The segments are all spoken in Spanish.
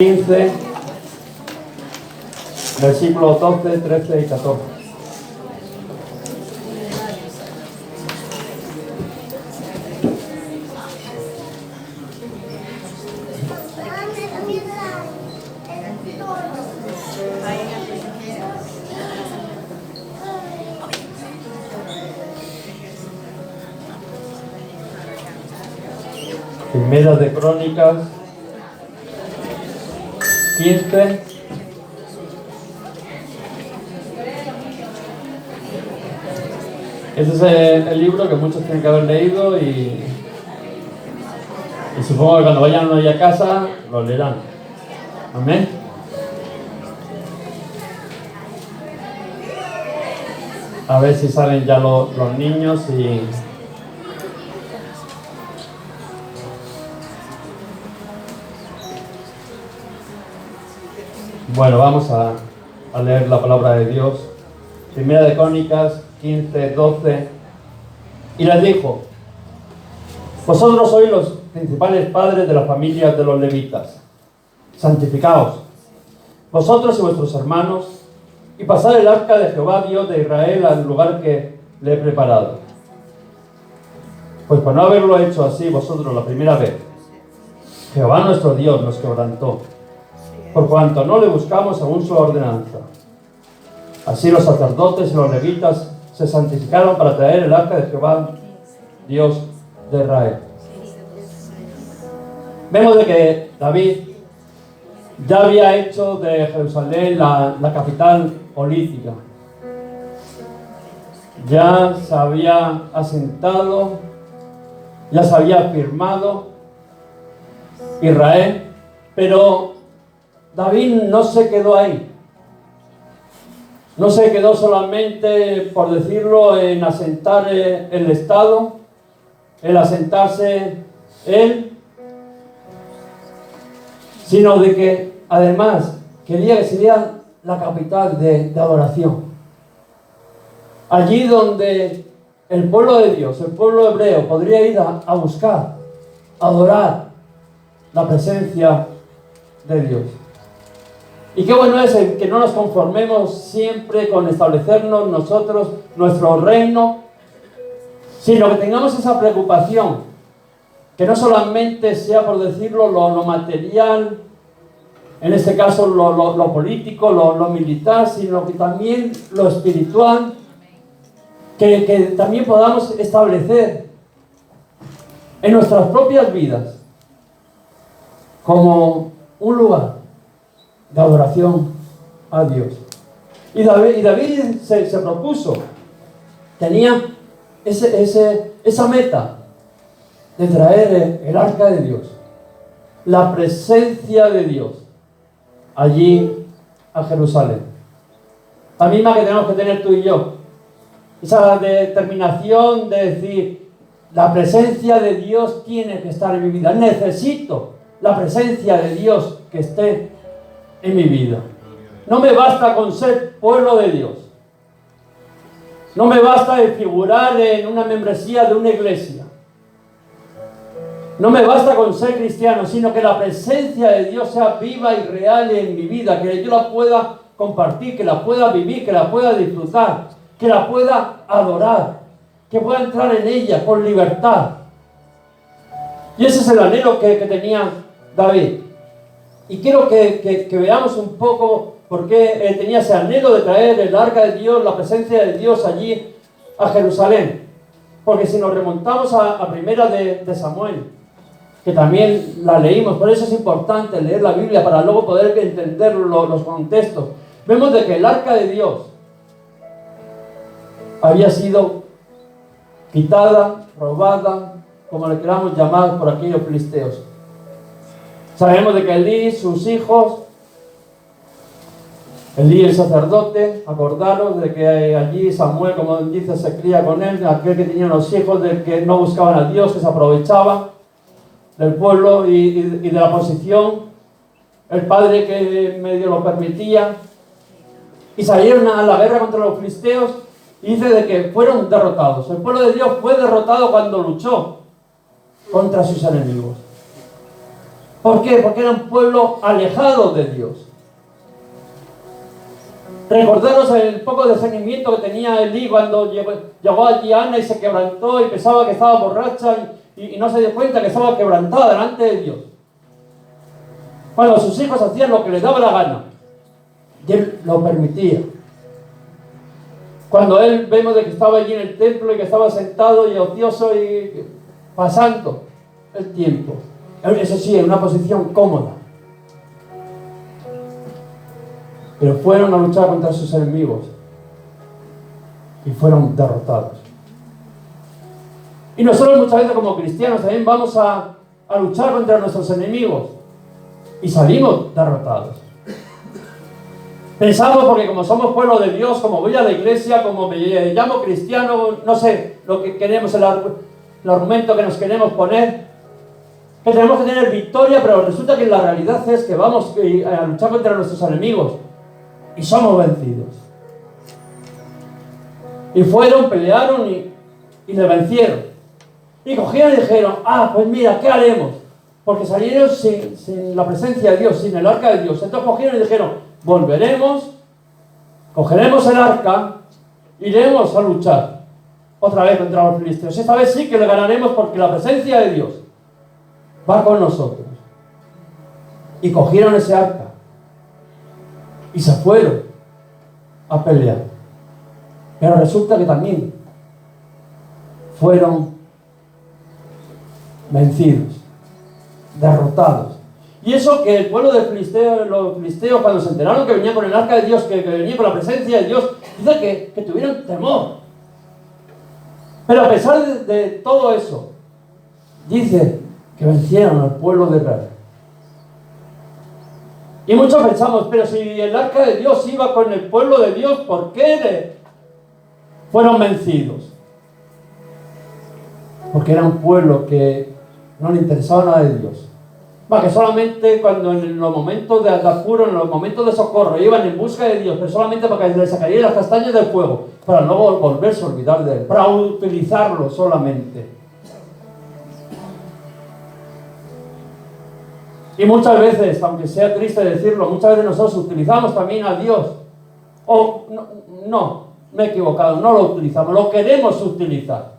15, versículos 12, 13 y 14. Primera de Crónicas 15. Este es el libro que muchos tienen que haber leído y supongo que cuando vayan hoy a casa lo leerán. Amén. A ver si salen ya los niños y... Bueno, vamos a leer la palabra de Dios. Primera de Crónicas 15, 12. Y les dijo: vosotros sois los principales padres de la familia de los levitas. Santificaos, vosotros y vuestros hermanos, y pasad el arca de Jehová Dios de Israel al lugar que le he preparado. Pues por no haberlo hecho así vosotros la primera vez, Jehová nuestro Dios nos quebrantó, por cuanto no le buscamos según su ordenanza. Así los sacerdotes y los levitas se santificaron para traer el arca de Jehová, Dios de Israel. Vemos de que David ya había hecho de Jerusalén la capital política. Ya se había asentado, ya se había firmado Israel, pero David no se quedó ahí. No se quedó solamente, por decirlo, en asentar el Estado, en asentarse él, sino de que además quería que sería la capital de adoración. Allí donde el pueblo de Dios, el pueblo hebreo, podría ir a buscar, a adorar la presencia de Dios. Y qué bueno es el que no nos conformemos siempre con establecernos nosotros nuestro reino, sino que tengamos esa preocupación, que no solamente sea, por decirlo, lo material, en este caso lo político, lo militar, sino que también lo espiritual, que también podamos establecer en nuestras propias vidas como un lugar de adoración a Dios. Y David se propuso, tenía esa meta de traer el arca de Dios, la presencia de Dios allí a Jerusalén. La misma que tenemos que tener tú y yo, esa determinación de decir: la presencia de Dios tiene que estar en mi vida, necesito la presencia de Dios que esté en mi vida. No me basta con ser pueblo de Dios. No me basta de figurar en una membresía de una iglesia. No me basta con ser cristiano, sino que la presencia de Dios sea viva y real en mi vida, que yo la pueda compartir, que la pueda vivir, que la pueda disfrutar, que la pueda adorar, que pueda entrar en ella con libertad. Y ese es el anhelo que tenía David. Y quiero que veamos un poco por qué tenía ese anhelo de traer el arca de Dios, la presencia de Dios allí a Jerusalén. Porque si nos remontamos a primera de Samuel, que también la leímos, por eso es importante leer la Biblia para luego poder entender los contextos, vemos de que el arca de Dios había sido quitada, robada, como le queramos llamar, por aquellos filisteos. Sabemos de que Elí, sus hijos, Elí el sacerdote, acordaros de que allí Samuel, como dice, se cría con él, aquel que tenía los hijos, del que no buscaban a Dios, que se aprovechaban del pueblo y de la posición, el padre que medio lo permitía, y salieron a la guerra contra los filisteos, y dice de que fueron derrotados. El pueblo de Dios fue derrotado cuando luchó contra sus enemigos. ¿Por qué? Porque era un pueblo alejado de Dios. Recordaros el poco discernimiento que tenía Elí cuando llegó allí Ana y se quebrantó y pensaba que estaba borracha y no se dio cuenta que estaba quebrantada delante de Dios. Cuando sus hijos hacían lo que les daba la gana, y él lo permitía. Cuando él vemos de que estaba allí en el templo y que estaba sentado y ocioso y pasando el tiempo, eso sí, en una posición cómoda. Pero fueron a luchar contra sus enemigos y fueron derrotados. Y nosotros muchas veces como cristianos también vamos a luchar contra nuestros enemigos y salimos derrotados. Pensamos porque como somos pueblo de Dios, como voy a la iglesia, como me llamo cristiano, no sé lo que queremos, el argumento que nos queremos poner, que tenemos que tener victoria, pero resulta que la realidad es que vamos a luchar contra nuestros enemigos y somos vencidos. Y fueron, pelearon y le vencieron. Y cogieron y dijeron, pues mira, ¿qué haremos? Porque salieron sin la presencia de Dios, sin el arca de Dios. Entonces cogieron y dijeron, volveremos, cogeremos el arca, iremos a luchar otra vez contra los filisteos. Esta vez sí que le ganaremos porque la presencia de Dios va con nosotros. Y cogieron ese arca y se fueron a pelear. Pero resulta que también fueron vencidos, derrotados. Y eso que el pueblo de los filisteos, cuando se enteraron que venían con el arca de Dios, que venían con la presencia de Dios, dice que tuvieron temor. Pero a pesar de todo eso, dice que vencieron al pueblo de Israel. Y muchos pensamos, pero si el arca de Dios iba con el pueblo de Dios, ¿por qué fueron vencidos? Porque era un pueblo que no le interesaba nada de Dios. Que solamente cuando en los momentos de apuro, en los momentos de socorro, iban en busca de Dios, pero solamente para que les sacarían las castañas del fuego, para no volverse a olvidar de Él, para utilizarlo solamente. Y muchas veces, aunque sea triste decirlo, muchas veces nosotros utilizamos también a Dios. No, me he equivocado, no lo utilizamos, lo queremos utilizar.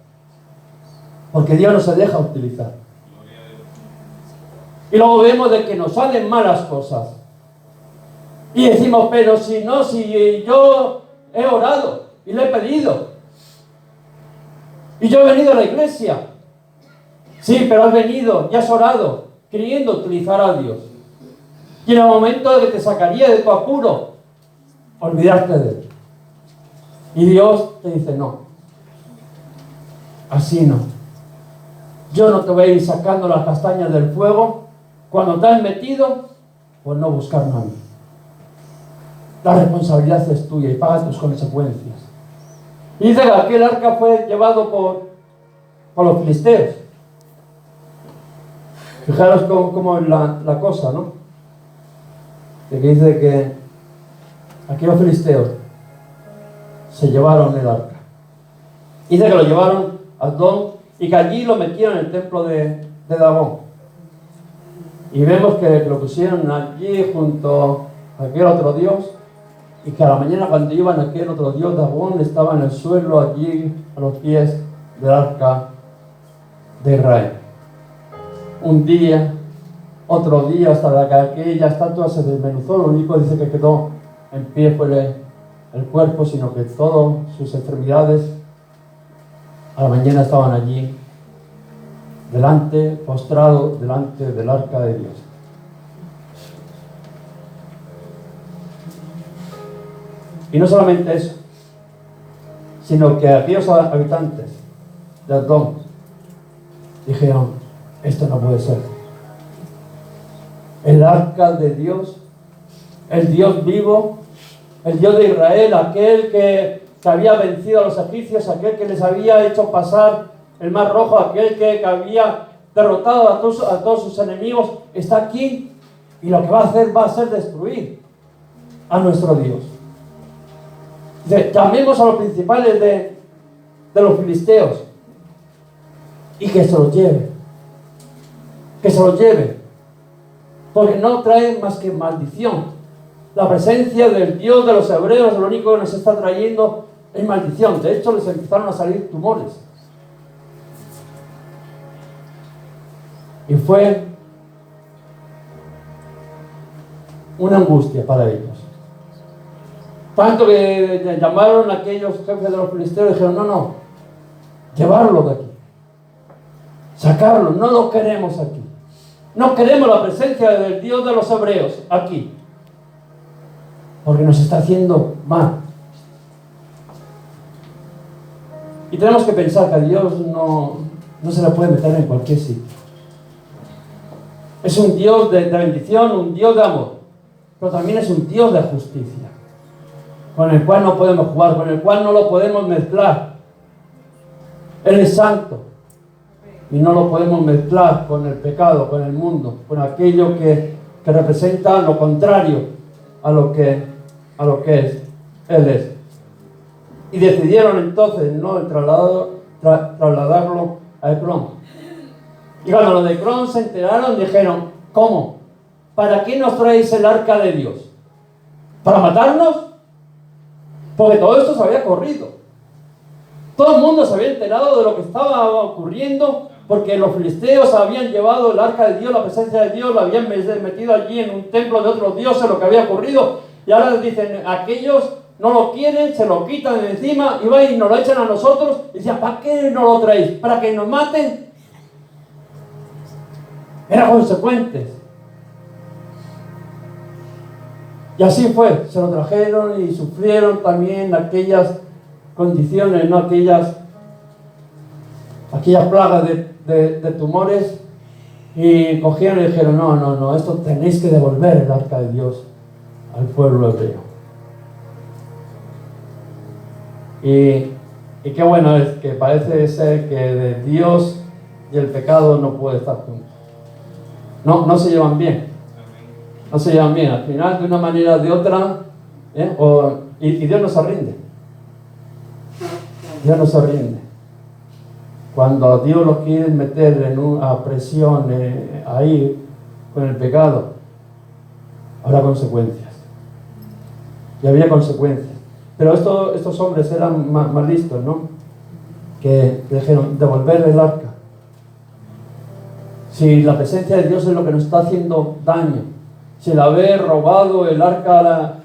Porque Dios no se deja utilizar. Y luego vemos de que nos salen malas cosas. Y decimos, pero si yo he orado y le he pedido. Y yo he venido a la iglesia. Sí, pero has venido y has orado, queriendo utilizar a Dios. Y en el momento de que te sacaría de tu apuro, olvidarte de Él. Y Dios te dice, no. Así no. Yo no te voy a ir sacando las castañas del fuego. Cuando te has metido, pues no buscarme a mí. La responsabilidad es tuya y paga tus consecuencias. Y dice que aquel arca fue llevado por los filisteos. Fijaros cómo es la cosa, ¿no? De que dice que aquellos filisteos se llevaron el arca. Dice que lo llevaron a Adón y que allí lo metieron en el templo de Dagón. Y vemos que lo pusieron allí junto a aquel otro dios, y que a la mañana cuando iban aquel otro dios, Dagón, estaba en el suelo allí a los pies del arca de Israel. Un día, otro día, hasta que aquella estatua se desmenuzó, lo único dice que quedó en pie fue el cuerpo, sino que todas sus extremidades a la mañana estaban allí postrado delante del arca de Dios. Y no solamente eso, sino que aquellos habitantes de Adón dijeron, esto no puede ser. El arca de Dios, el Dios vivo, el Dios de Israel, aquel que había vencido a los egipcios, aquel que les había hecho pasar el mar rojo, aquel que había derrotado a todos sus enemigos, está aquí y lo que va a hacer destruir a nuestro Dios. Dice, llamemos a los principales de los filisteos y que se los lleve. Que se los lleve. porque no trae más que maldición. La presencia del Dios de los hebreos lo único que nos está trayendo es maldición. De hecho, les empezaron a salir tumores. Y fue una angustia para ellos. Tanto que llamaron a aquellos jefes de los filisteos y dijeron, no, llevarlo de aquí. Sacarlo, no lo queremos aquí. No queremos la presencia del Dios de los hebreos aquí. Porque nos está haciendo mal. Y tenemos que pensar que a Dios no se le puede meter en cualquier sitio. Es un Dios de bendición, un Dios de amor, pero también es un Dios de justicia, con el cual no podemos jugar, con el cual no lo podemos mezclar. Él es santo y no lo podemos mezclar con el pecado, con el mundo, con aquello que representa lo contrario a lo que es. Él es. Y decidieron entonces trasladarlo a Ecrón. Y cuando los de Ecrón se enteraron, dijeron, ¿cómo? ¿Para qué nos traéis el arca de Dios? ¿Para matarnos? Porque todo esto se había corrido. Todo el mundo se había enterado de lo que estaba ocurriendo, porque los filisteos habían llevado el arca de Dios, la presencia de Dios, lo habían metido allí en un templo de otros dioses, lo que había ocurrido. Y ahora dicen, aquellos no lo quieren, se lo quitan de encima y van y nos lo echan a nosotros. Y decían, ¿para qué no lo traéis? ¿Para que nos maten? Eran consecuentes. Y así fue, se lo trajeron y sufrieron también aquellas condiciones, ¿no? aquellas plagas de tumores, y cogieron y dijeron, no, esto tenéis que devolver el arca de Dios al pueblo hebreo. Y qué bueno es que parece ser que de Dios y el pecado no puede estar juntos. No se llevan bien. No se llevan bien. Al final, de una manera o de otra, y Dios no se rinde. Dios no se rinde. Cuando a Dios lo quieren meter en una presión ahí con el pecado, habrá consecuencias. Y había consecuencias. Pero estos hombres eran más listos, ¿no? Que dijeron, devolver el arca. Si la presencia de Dios es lo que nos está haciendo daño, si el haber robado el arca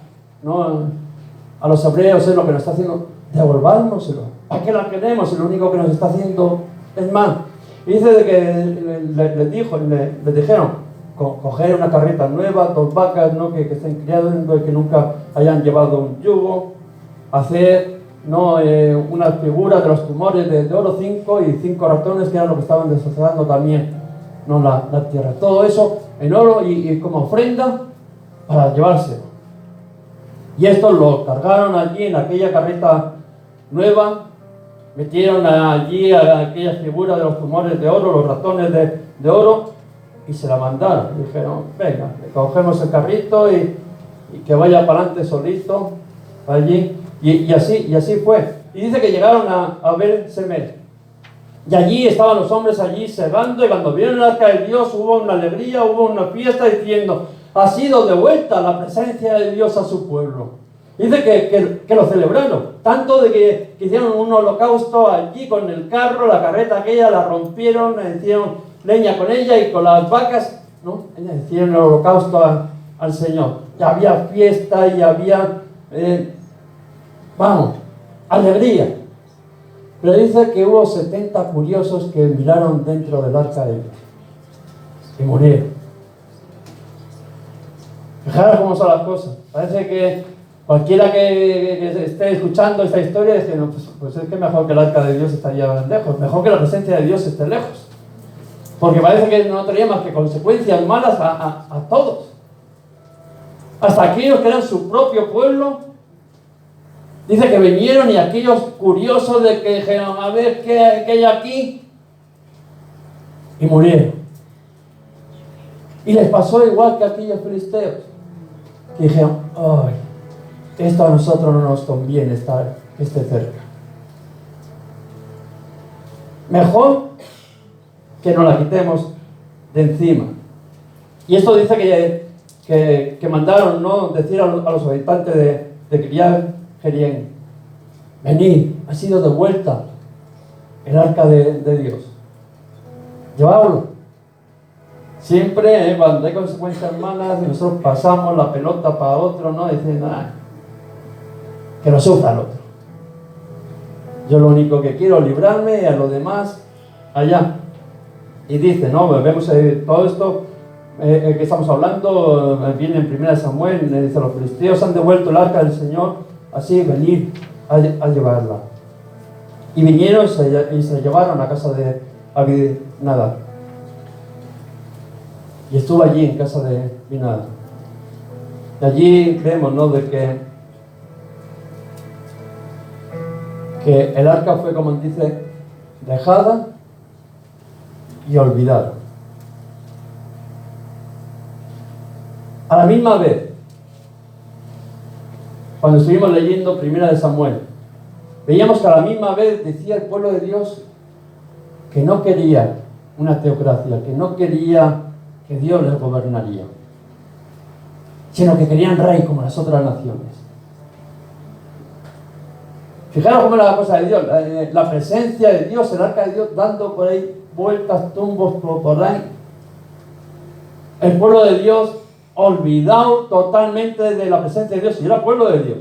a los hebreos es lo que nos está haciendo, devolvárnoselo. ¿Para qué la queremos? Si lo único que nos está haciendo es mal. Y dice de que les dijeron, coger una carreta nueva, 2 vacas, ¿no? que estén criando, que nunca hayan llevado un yugo, hacer una figura de los tumores de oro, 5 y 5 ratones, que eran lo que estaban destrozando también la tierra. Todo eso en oro y como ofrenda para llevárselo. Y esto lo cargaron allí en aquella carreta nueva, metieron allí a aquella figura de los tumores de oro, los ratones de oro, y se la mandaron. Dijeron, venga, le cogemos el carrito y que vaya para adelante solito allí. Y así fue. Y dice que llegaron a Bet-Semes. Y allí estaban los hombres allí segando, y cuando vieron el arca de Dios hubo una alegría, hubo una fiesta, diciendo, ha sido devuelta la presencia de Dios a su pueblo. Dice que lo celebraron, tanto de que hicieron un holocausto allí con el carro, la carreta aquella, la rompieron, hicieron leña con ella, y con las vacas, ¿no? Hicieron el holocausto al Señor. Y había fiesta y había, alegría. Pero dice que hubo 70 curiosos que miraron dentro del arca de Dios y murieron. Fijaros cómo son las cosas. Parece que cualquiera que esté escuchando esta historia dice, no, pues es que mejor que el arca de Dios estaría lejos, mejor que la presencia de Dios esté lejos. Porque parece que no traía más que consecuencias malas a todos. Hasta aquellos que eran su propio pueblo. Dice que vinieron y aquellos curiosos de que dijeron, a ver qué hay aquí, y murieron. Y les pasó igual que a aquellos filisteos, que dijeron, ay, esto a nosotros no nos conviene que esté cerca. Mejor que nos la quitemos de encima. Y esto dice que mandaron, ¿no?, decir a los habitantes de Kiriat Jearim: venid, ha sido devuelta el arca de Dios. Lleváoslo. Siempre, cuando hay consecuencias malas, nosotros pasamos la pelota para otro, ¿no? Diciendo, que lo sufra el otro. Yo lo único que quiero es librarme, y a los demás allá. Y dice, ¿no? Vemos todo esto que estamos hablando, viene en 1 Samuel, dice: los filisteos han devuelto el arca del Señor, así venid a llevarla. Y vinieron y se llevaron a casa de Abinadab. Y estuvo allí en casa de Abinadab. Y allí vemos, ¿no?, de que el arca fue, como dice, dejada y olvidada. A la misma vez, cuando estuvimos leyendo 1 Samuel, veíamos que a la misma vez decía el pueblo de Dios que no quería una teocracia, que no quería que Dios les gobernaría, sino que querían rey como las otras naciones. Fijaros cómo era la cosa de Dios, la presencia de Dios, el arca de Dios dando por ahí vueltas, tumbos por ahí. El pueblo de Dios olvidado totalmente de la presencia de Dios, y era pueblo de Dios.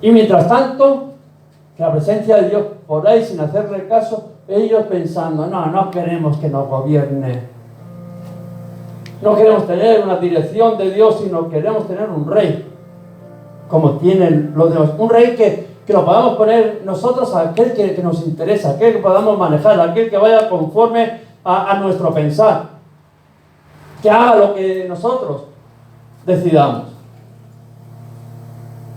Y mientras tanto, que la presencia de Dios por ahí sin hacerle caso, ellos pensando: no queremos que nos gobierne, no queremos tener una dirección de Dios, sino queremos tener un rey como tienen los demás, un rey que lo podamos poner nosotros a aquel que nos interesa, aquel que podamos manejar, aquel que vaya conforme a nuestro pensar, que haga lo que nosotros decidamos.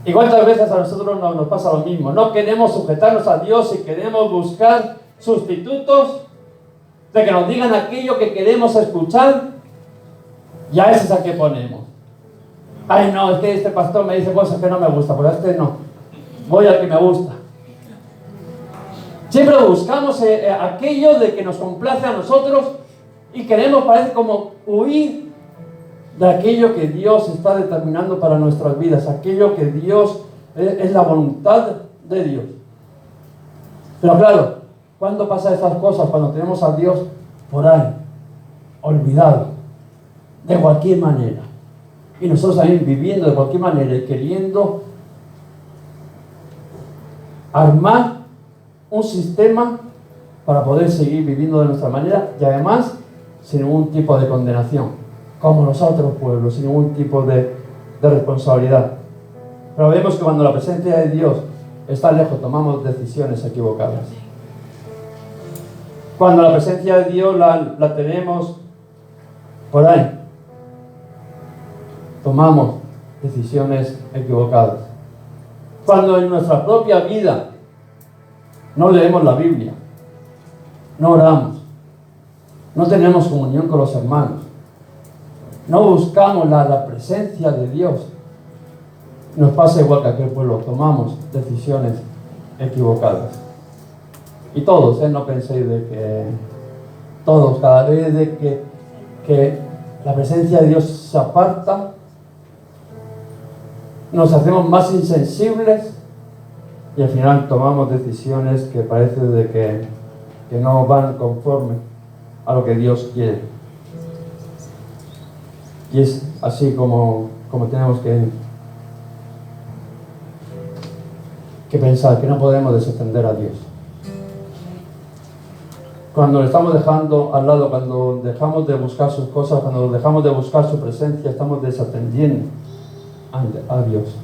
¿Y cuántas veces a nosotros nos pasa lo mismo? No queremos sujetarnos a Dios y queremos buscar sustitutos de que nos digan aquello que queremos escuchar, y a ese es a que ponemos. Ay, no, es que este pastor me dice cosas que no me gustan, pero este no. Voy al que me gusta. Siempre buscamos aquello de que nos complace a nosotros y queremos, parece, como huir de aquello que Dios está determinando para nuestras vidas, aquello que Dios es la voluntad de Dios. Pero claro, ¿cuándo pasa estas cosas? Cuando tenemos a Dios por ahí, olvidado, de cualquier manera. Y nosotros también viviendo de cualquier manera y queriendo armar un sistema para poder seguir viviendo de nuestra manera, y además sin ningún tipo de condenación, como los otros pueblos, sin ningún tipo de responsabilidad. Pero vemos que cuando la presencia de Dios está lejos, tomamos decisiones equivocadas. Cuando la presencia de Dios la tenemos por ahí, tomamos decisiones equivocadas. Cuando en nuestra propia vida no leemos la Biblia, no oramos, no tenemos comunión con los hermanos, no buscamos la presencia de Dios, nos pasa igual que aquel pueblo, tomamos decisiones equivocadas. Y todos, no penséis de que todos, cada vez de que la presencia de Dios se aparta, nos hacemos más insensibles y al final tomamos decisiones que parece de que no van conforme a lo que Dios quiere. Y es así como tenemos que pensar, que no podemos desatender a Dios. Cuando le estamos dejando al lado, cuando dejamos de buscar sus cosas, cuando dejamos de buscar su presencia, estamos desatendiendo a Dios.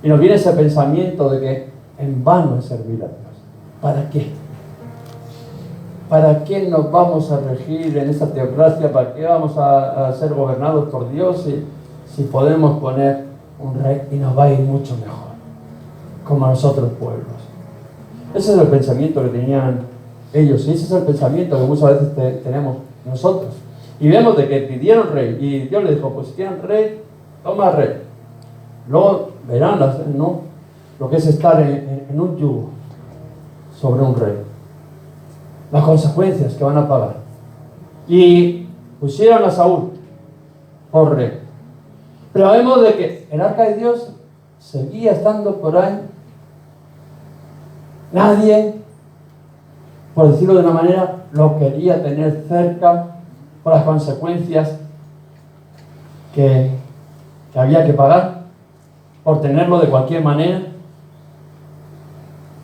Y nos viene ese pensamiento de que en vano es servir a Dios. ¿Para qué? ¿Para qué nos vamos a regir en esta teocracia? ¿Para qué vamos a ser gobernados por Dios si podemos poner un rey y nos va a ir mucho mejor, como a los otros pueblos? Ese es el pensamiento que tenían ellos, y ese es el pensamiento que muchas veces tenemos nosotros. Y vemos de que pidieron rey, y Dios les dijo: pues si quieren rey, toma rey. Luego verán ¿no?, lo que es estar en un yugo sobre un rey, las consecuencias que van a pagar. y pusieron a Saúl por rey. Pero vemos de que el arca de Dios seguía estando por ahí. Nadie, por decirlo de una manera, lo quería tener cerca por las consecuencias que había que pagar por tenerlo de cualquier manera.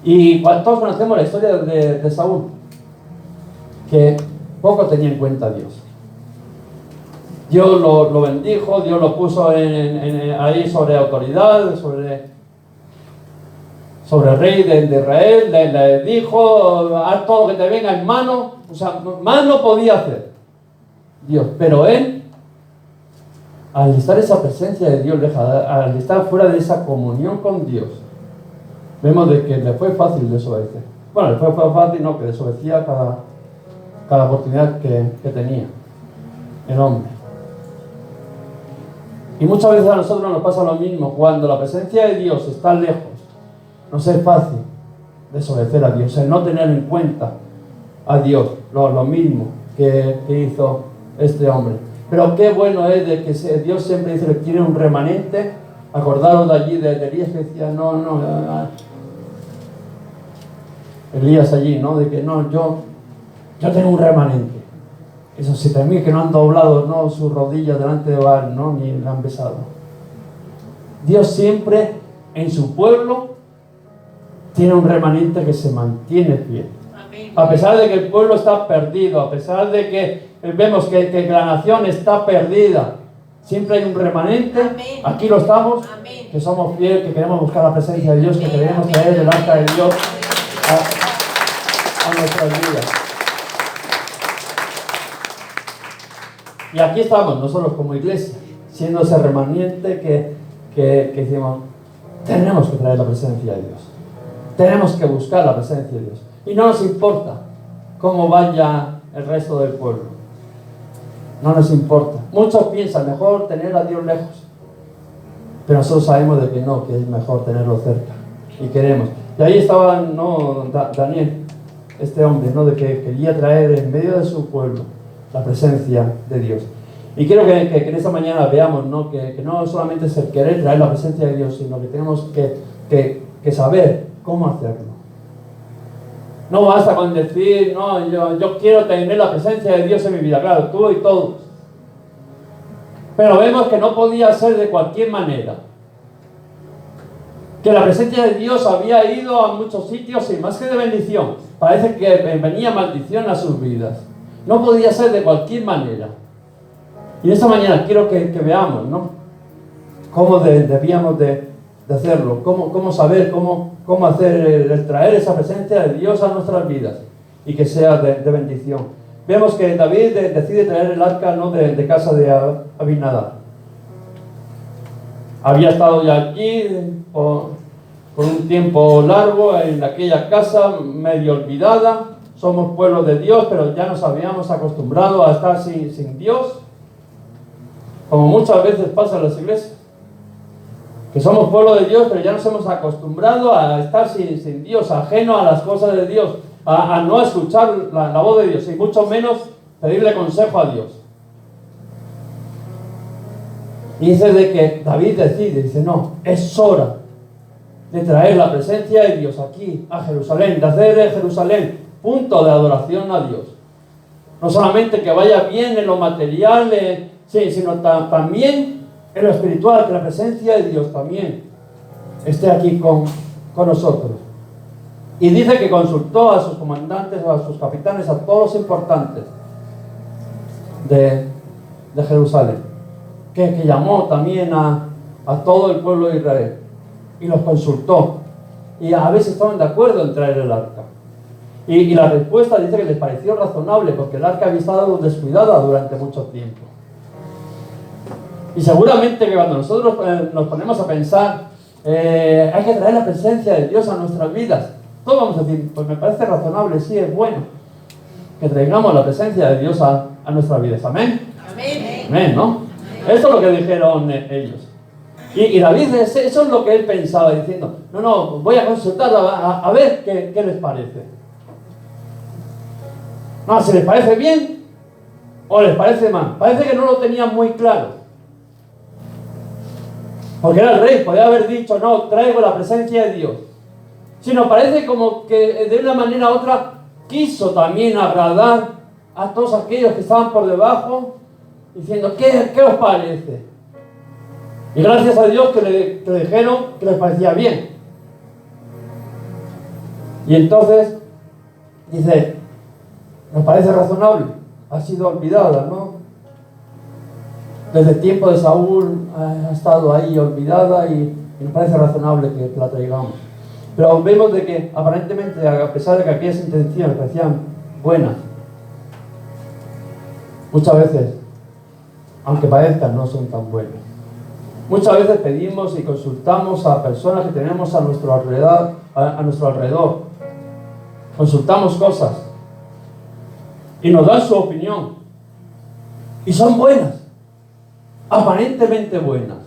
Y todos conocemos la historia de Saúl, que poco tenía en cuenta a Dios. Dios lo bendijo, Dios lo puso ahí sobre autoridad, sobre el rey de Israel, le dijo, haz todo lo que te venga en mano. O sea, más no podía hacer Dios, pero él, al estar esa presencia de Dios, al estar fuera de esa comunión con Dios, vemos de que le fue fácil desobedecer. Bueno, le fue fácil, no, que desobedecía cada oportunidad que tenía el hombre. Y muchas veces a nosotros nos pasa lo mismo. Cuando la presencia de Dios está lejos, nos es fácil desobedecer a Dios, el no tener en cuenta a Dios, lo mismo que hizo este hombre. Pero qué bueno es de que Dios siempre dice que tiene un remanente. Acordaros de allí de Elías, que decía, Elías allí, ¿no? De que no, yo tengo un remanente. Esos 7,000 que no han doblado, ¿no?, sus rodillas delante de Baal, ¿no?, ni le han besado. Dios siempre en su pueblo tiene un remanente que se mantiene fiel. Amén. A pesar de que el pueblo está perdido, a pesar de que vemos que la nación está perdida, siempre hay un remanente. Amén. Aquí lo estamos. Amén. Que somos fieles, que queremos buscar la presencia de Dios, que queremos traer el arca de Dios a nuestras vidas. Y aquí estamos nosotros como iglesia, siendo ese remanente que decimos, tenemos que traer la presencia de Dios. Tenemos que buscar la presencia de Dios. Y no nos importa cómo vaya el resto del pueblo. No nos importa. Muchos piensan mejor tener a Dios lejos. Pero nosotros sabemos de que no, que es mejor tenerlo cerca. Y queremos. Y ahí estaba, Daniel, este hombre, de que quería traer en medio de su pueblo la presencia de Dios. Y quiero que en esta mañana veamos, que no solamente es el querer traer la presencia de Dios, sino que tenemos que saber cómo hacerlo. No basta con decir, yo quiero tener la presencia de Dios en mi vida. Claro, tú y todos. Pero vemos que no podía ser de cualquier manera. Que la presencia de Dios había ido a muchos sitios y más que de bendición, parece que venía maldición a sus vidas. No podía ser de cualquier manera. Y esta mañana quiero que veamos, cómo debíamos de hacerlo, cómo saber, cómo hacer el traer esa presencia de Dios a nuestras vidas y que sea de bendición. Vemos que David decide traer el arca de casa de Abinadab. Había estado ya allí por un tiempo largo en aquella casa, medio olvidada. Somos pueblo de Dios, pero ya nos habíamos acostumbrado a estar sin Dios, como muchas veces pasa en las iglesias, que somos pueblo de Dios, pero ya nos hemos acostumbrado a estar sin Dios, ajeno a las cosas de Dios, a no escuchar la voz de Dios, y mucho menos pedirle consejo a Dios. Y dice de que David dice, no, es hora de traer la presencia de Dios aquí a Jerusalén, de hacer de Jerusalén punto de adoración a Dios. No solamente que vaya bien en lo material, sino también en lo espiritual, que la presencia de Dios también esté aquí con nosotros. Y dice que consultó a sus comandantes, a sus capitanes, a todos los importantes de Jerusalén, que llamó también a todo el pueblo de Israel y los consultó, y a veces estaban de acuerdo en traer el arca. Y la respuesta dice que les pareció razonable, porque el arca había estado descuidada durante mucho tiempo. Y seguramente que cuando nosotros nos ponemos a pensar, hay que traer la presencia de Dios a nuestras vidas, todos vamos a decir, pues me parece razonable, sí, es bueno que traigamos la presencia de Dios a nuestras vidas. ¿Amén? Amén. Amén, ¿no? Amén. Eso es lo que dijeron ellos. Y David, eso es lo que él pensaba, diciendo, no, voy a consultar a ver qué les parece. No, si les parece bien, ¿O les parece mal? Parece que no lo tenían muy claro. Porque era el rey, podía haber dicho, no, traigo la presencia de Dios. Sino parece como que de una manera u otra quiso también agradar a todos aquellos que estaban por debajo, diciendo, ¿qué os parece? Y gracias a Dios que le dijeron que les parecía bien. Y entonces dice, nos parece razonable, ha sido olvidada, ¿no? Desde el tiempo de Saúl ha estado ahí olvidada y nos parece razonable que la traigamos. Pero vemos de que aparentemente, a pesar de que aquellas intenciones parecían buenas, muchas veces, aunque parezcan, no son tan buenas. Muchas veces pedimos y consultamos a personas que tenemos a nuestro alrededor. Consultamos cosas y nos dan su opinión. Y son buenas, aparentemente buenas.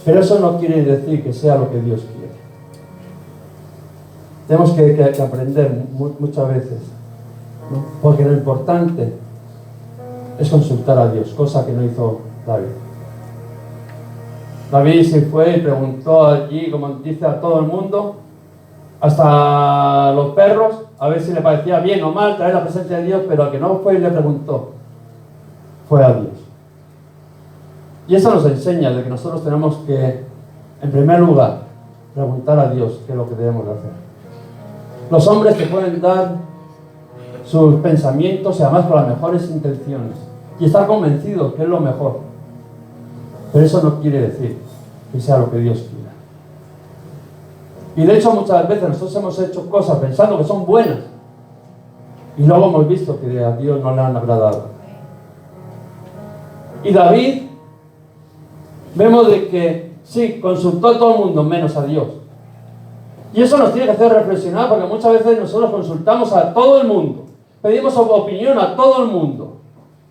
Pero eso no quiere decir que sea lo que Dios quiere. Tenemos que aprender muchas veces, ¿no? Porque lo importante es consultar a Dios, cosa que no hizo David. David se fue y preguntó allí, como dice, a todo el mundo, hasta los perros, a ver si le parecía bien o mal traer la presencia de Dios, pero al que no fue y le preguntó fue a Dios. Y eso nos enseña de que nosotros tenemos que, en primer lugar, preguntar a Dios qué es lo que debemos de hacer. Los hombres te pueden dar sus pensamientos y además con las mejores intenciones y estar convencidos que es lo mejor, pero eso no quiere decir que sea lo que Dios quiera. Y de hecho muchas veces nosotros hemos hecho cosas pensando que son buenas y luego hemos visto que a Dios no le han agradado. Y David, vemos de que sí, consultó a todo el mundo menos a Dios. Y eso nos tiene que hacer reflexionar, porque muchas veces nosotros consultamos a todo el mundo, pedimos opinión a todo el mundo,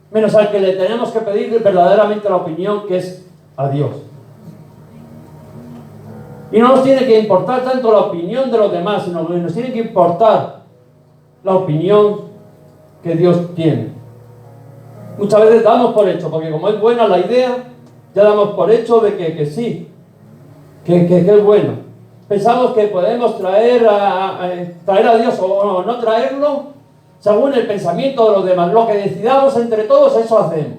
menos al que le tenemos que pedir verdaderamente la opinión, que es a Dios. Y no nos tiene que importar tanto la opinión de los demás, sino que nos tiene que importar la opinión que Dios tiene. Muchas veces damos por hecho, porque como es buena la idea, ya damos por hecho de que sí, que es bueno. Pensamos que podemos traer a Dios o no traerlo según el pensamiento de los demás. Lo que decidamos entre todos, eso hacemos.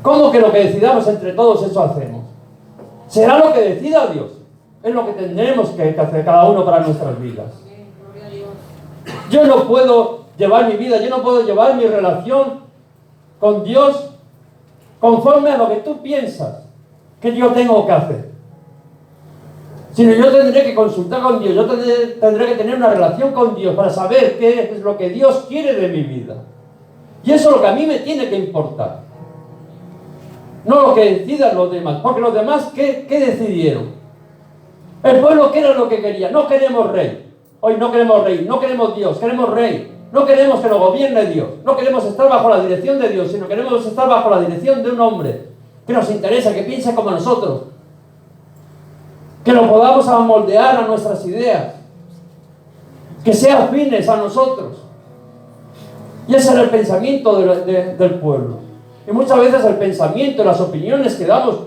¿Cómo que lo que decidamos entre todos, eso hacemos? Será lo que decida Dios. Es lo que tendremos que hacer cada uno para nuestras vidas. Yo no puedo llevar mi vida, yo no puedo llevar mi relación con Dios conforme a lo que tú piensas que yo tengo que hacer. Sino yo tendré que consultar con Dios, yo tendré que tener una relación con Dios para saber qué es lo que Dios quiere de mi vida. Y eso es lo que a mí me tiene que importar. No lo que decidan los demás, porque los demás, ¿qué decidieron? El pueblo, ¿qué era lo que quería? No queremos rey. Hoy no queremos rey, no queremos Dios, queremos rey. No queremos que nos gobierne Dios, no queremos estar bajo la dirección de Dios, sino queremos estar bajo la dirección de un hombre que nos interesa, que piense como nosotros, que lo podamos moldear a nuestras ideas, que sea afines a nosotros. Y ese era el pensamiento del pueblo. Y muchas veces el pensamiento y las opiniones que damos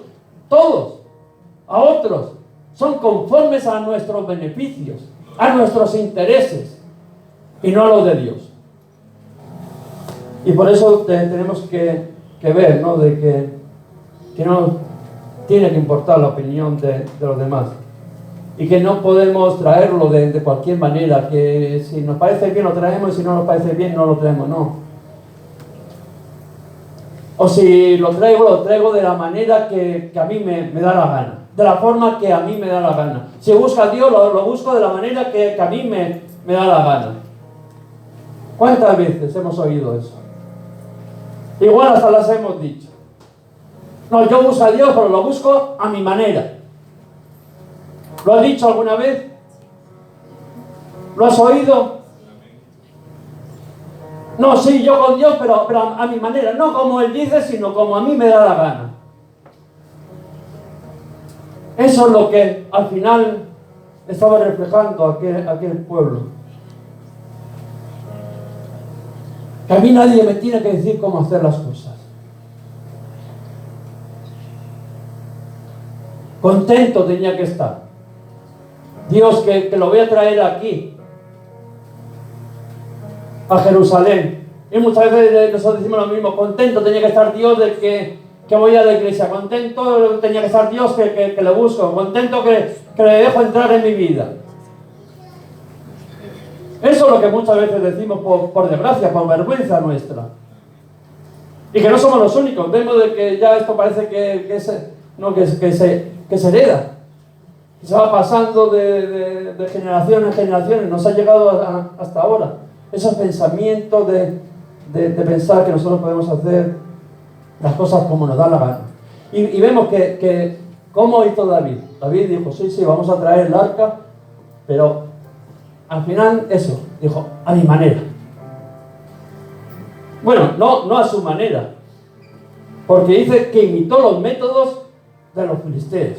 todos a otros son conformes a nuestros beneficios, a nuestros intereses, y no a los de Dios. Y por eso tenemos que ver, ¿no? De que no tiene que importar la opinión de los demás. Y que no podemos traerlo de cualquier manera, que si nos parece bien lo traemos y si no nos parece bien no lo traemos, no. O si lo traigo de la manera que a mí me da la gana, de la forma que a mí me da la gana. Si busco a Dios, lo busco de la manera que a mí me da la gana. ¿Cuántas veces hemos oído eso? Igual hasta las hemos dicho. No, yo busco a Dios, pero lo busco a mi manera. ¿Lo has dicho alguna vez? ¿Lo has oído? No, sí, yo con Dios, pero a mi manera. No como Él dice, sino como a mí me da la gana. Eso es lo que al final estaba reflejando aquel pueblo. Que a mí nadie me tiene que decir cómo hacer las cosas. Contento tenía que estar. Dios, que lo voy a traer aquí, a Jerusalén. Y muchas veces nosotros decimos lo mismo. Contento tenía que estar Dios de que voy a la iglesia. Contento tenía que estar Dios que le busco. Contento que le dejo entrar en mi vida. Eso es lo que muchas veces decimos por desgracia, por vergüenza nuestra. Y que no somos los únicos. Vemos de que ya esto parece que se hereda. Se va pasando de generación en generación. Nos ha llegado hasta ahora. Esos pensamientos de pensar que nosotros podemos hacer las cosas como nos da la gana. Y vemos que ¿cómo hizo David? David dijo, sí, vamos a traer el arca, pero al final eso, dijo, a mi manera. Bueno, no a su manera, porque dice que imitó los métodos de los filisteos.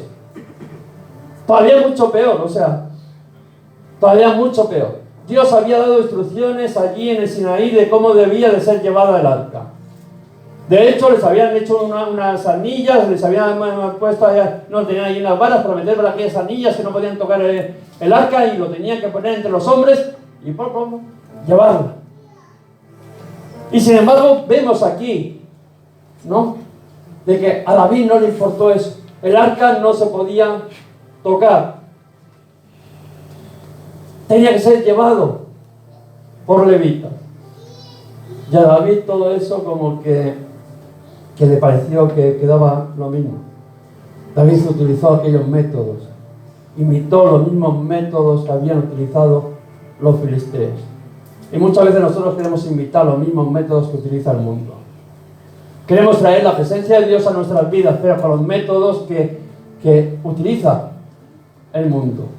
Todavía mucho peor, todavía mucho peor. Dios había dado instrucciones allí en el Sinaí de cómo debía de ser llevada el arca. De hecho, les habían hecho unas anillas, les habían puesto allá, no tenían ahí unas varas para meter por aquellas anillas que no podían tocar el arca y lo tenían que poner entre los hombres y por llevarla. Y sin embargo, vemos aquí, ¿no? De que a David no le importó eso. El arca no se podía tocar. Tenía que ser llevado por levitas. Y a David todo eso como que le pareció que quedaba lo mismo. David utilizó aquellos métodos, imitó los mismos métodos que habían utilizado los filisteos. Y muchas veces nosotros queremos imitar los mismos métodos que utiliza el mundo. Queremos traer la presencia de Dios a nuestras vidas, pero con los métodos que utiliza el mundo.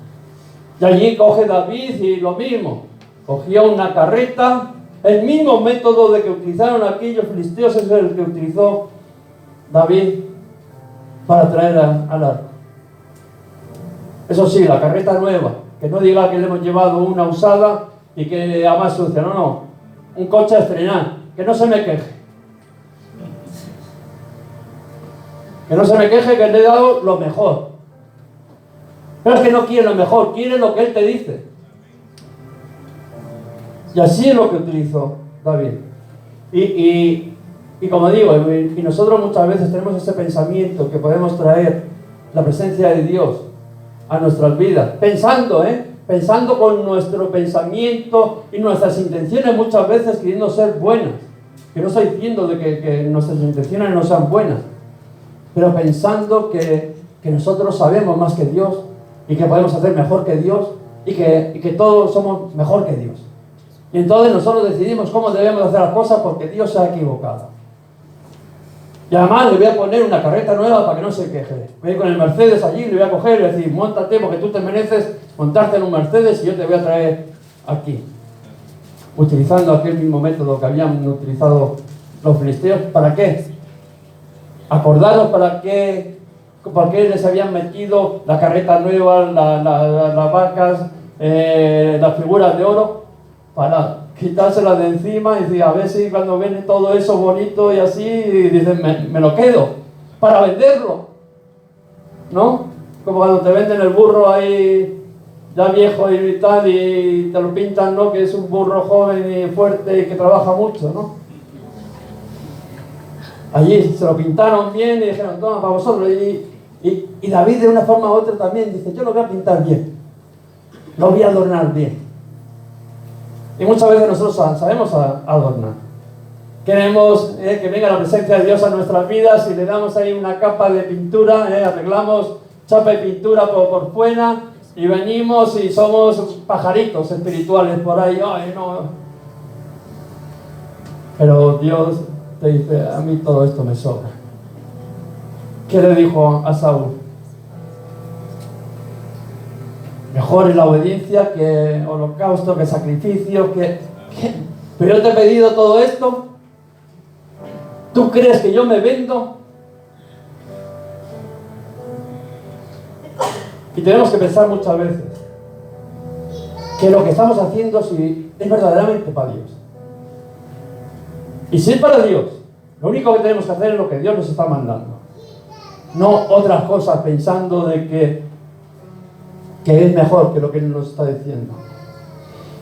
Y allí coge David y lo mismo. Cogía una carreta. El mismo método de que utilizaron aquellos filisteos es el que utilizó David para traer al arca. Eso sí, la carreta nueva. Que no diga que le hemos llevado una usada y que a más sucia. No. Un coche a estrenar. Que no se me queje. Que no se me queje que le he dado lo mejor. Pero es que no quiere lo mejor, quiere lo que él te dice. Y así es lo que utilizó David. Y como digo, y nosotros muchas veces tenemos ese pensamiento que podemos traer la presencia de Dios a nuestras vidas, pensando con nuestro pensamiento y nuestras intenciones muchas veces queriendo ser buenas. Que no estoy diciendo de que nuestras intenciones no sean buenas, pero pensando que nosotros sabemos más que Dios y que podemos hacer mejor que Dios y que todos somos mejor que Dios. Y entonces nosotros decidimos cómo debemos hacer las cosas porque Dios se ha equivocado. Y además le voy a poner una carreta nueva para que no se queje. Voy a ir con el Mercedes allí, le voy a coger y le voy a decir, móntate porque tú te mereces montarte en un Mercedes y yo te voy a traer aquí. Utilizando aquel mismo método que habían utilizado los filisteos. ¿Para qué? Acordaros para qué les habían metido la carreta nueva, las vacas, las figuras de oro, para quitárselas de encima y decir, a ver si cuando ven todo eso bonito y así, dicen, me lo quedo, para venderlo, ¿no? Como cuando te venden el burro ahí ya viejo y tal, y te lo pintan, ¿no? Que es un burro joven y fuerte y que trabaja mucho, ¿no? Allí se lo pintaron bien y dijeron, toma, para vosotros. Y David de una forma u otra también dice, yo lo voy a pintar bien, lo voy a adornar bien. Y muchas veces nosotros sabemos adornar. Queremos que venga la presencia de Dios a nuestras vidas y le damos ahí una capa de pintura, arreglamos chapa y pintura por fuera y venimos y somos pajaritos espirituales por ahí. Ay, no. Pero Dios te dice, a mí todo esto me sobra. ¿Qué le dijo a Saúl? Mejor es la obediencia que holocausto, que sacrificio, pero yo te he pedido todo esto. ¿Tú crees que yo me vendo? Y tenemos que pensar muchas veces que lo que estamos haciendo si es verdaderamente para Dios. Y si es para Dios, lo único que tenemos que hacer es lo que Dios nos está mandando. No otras cosas pensando de que es mejor que lo que Él nos está diciendo.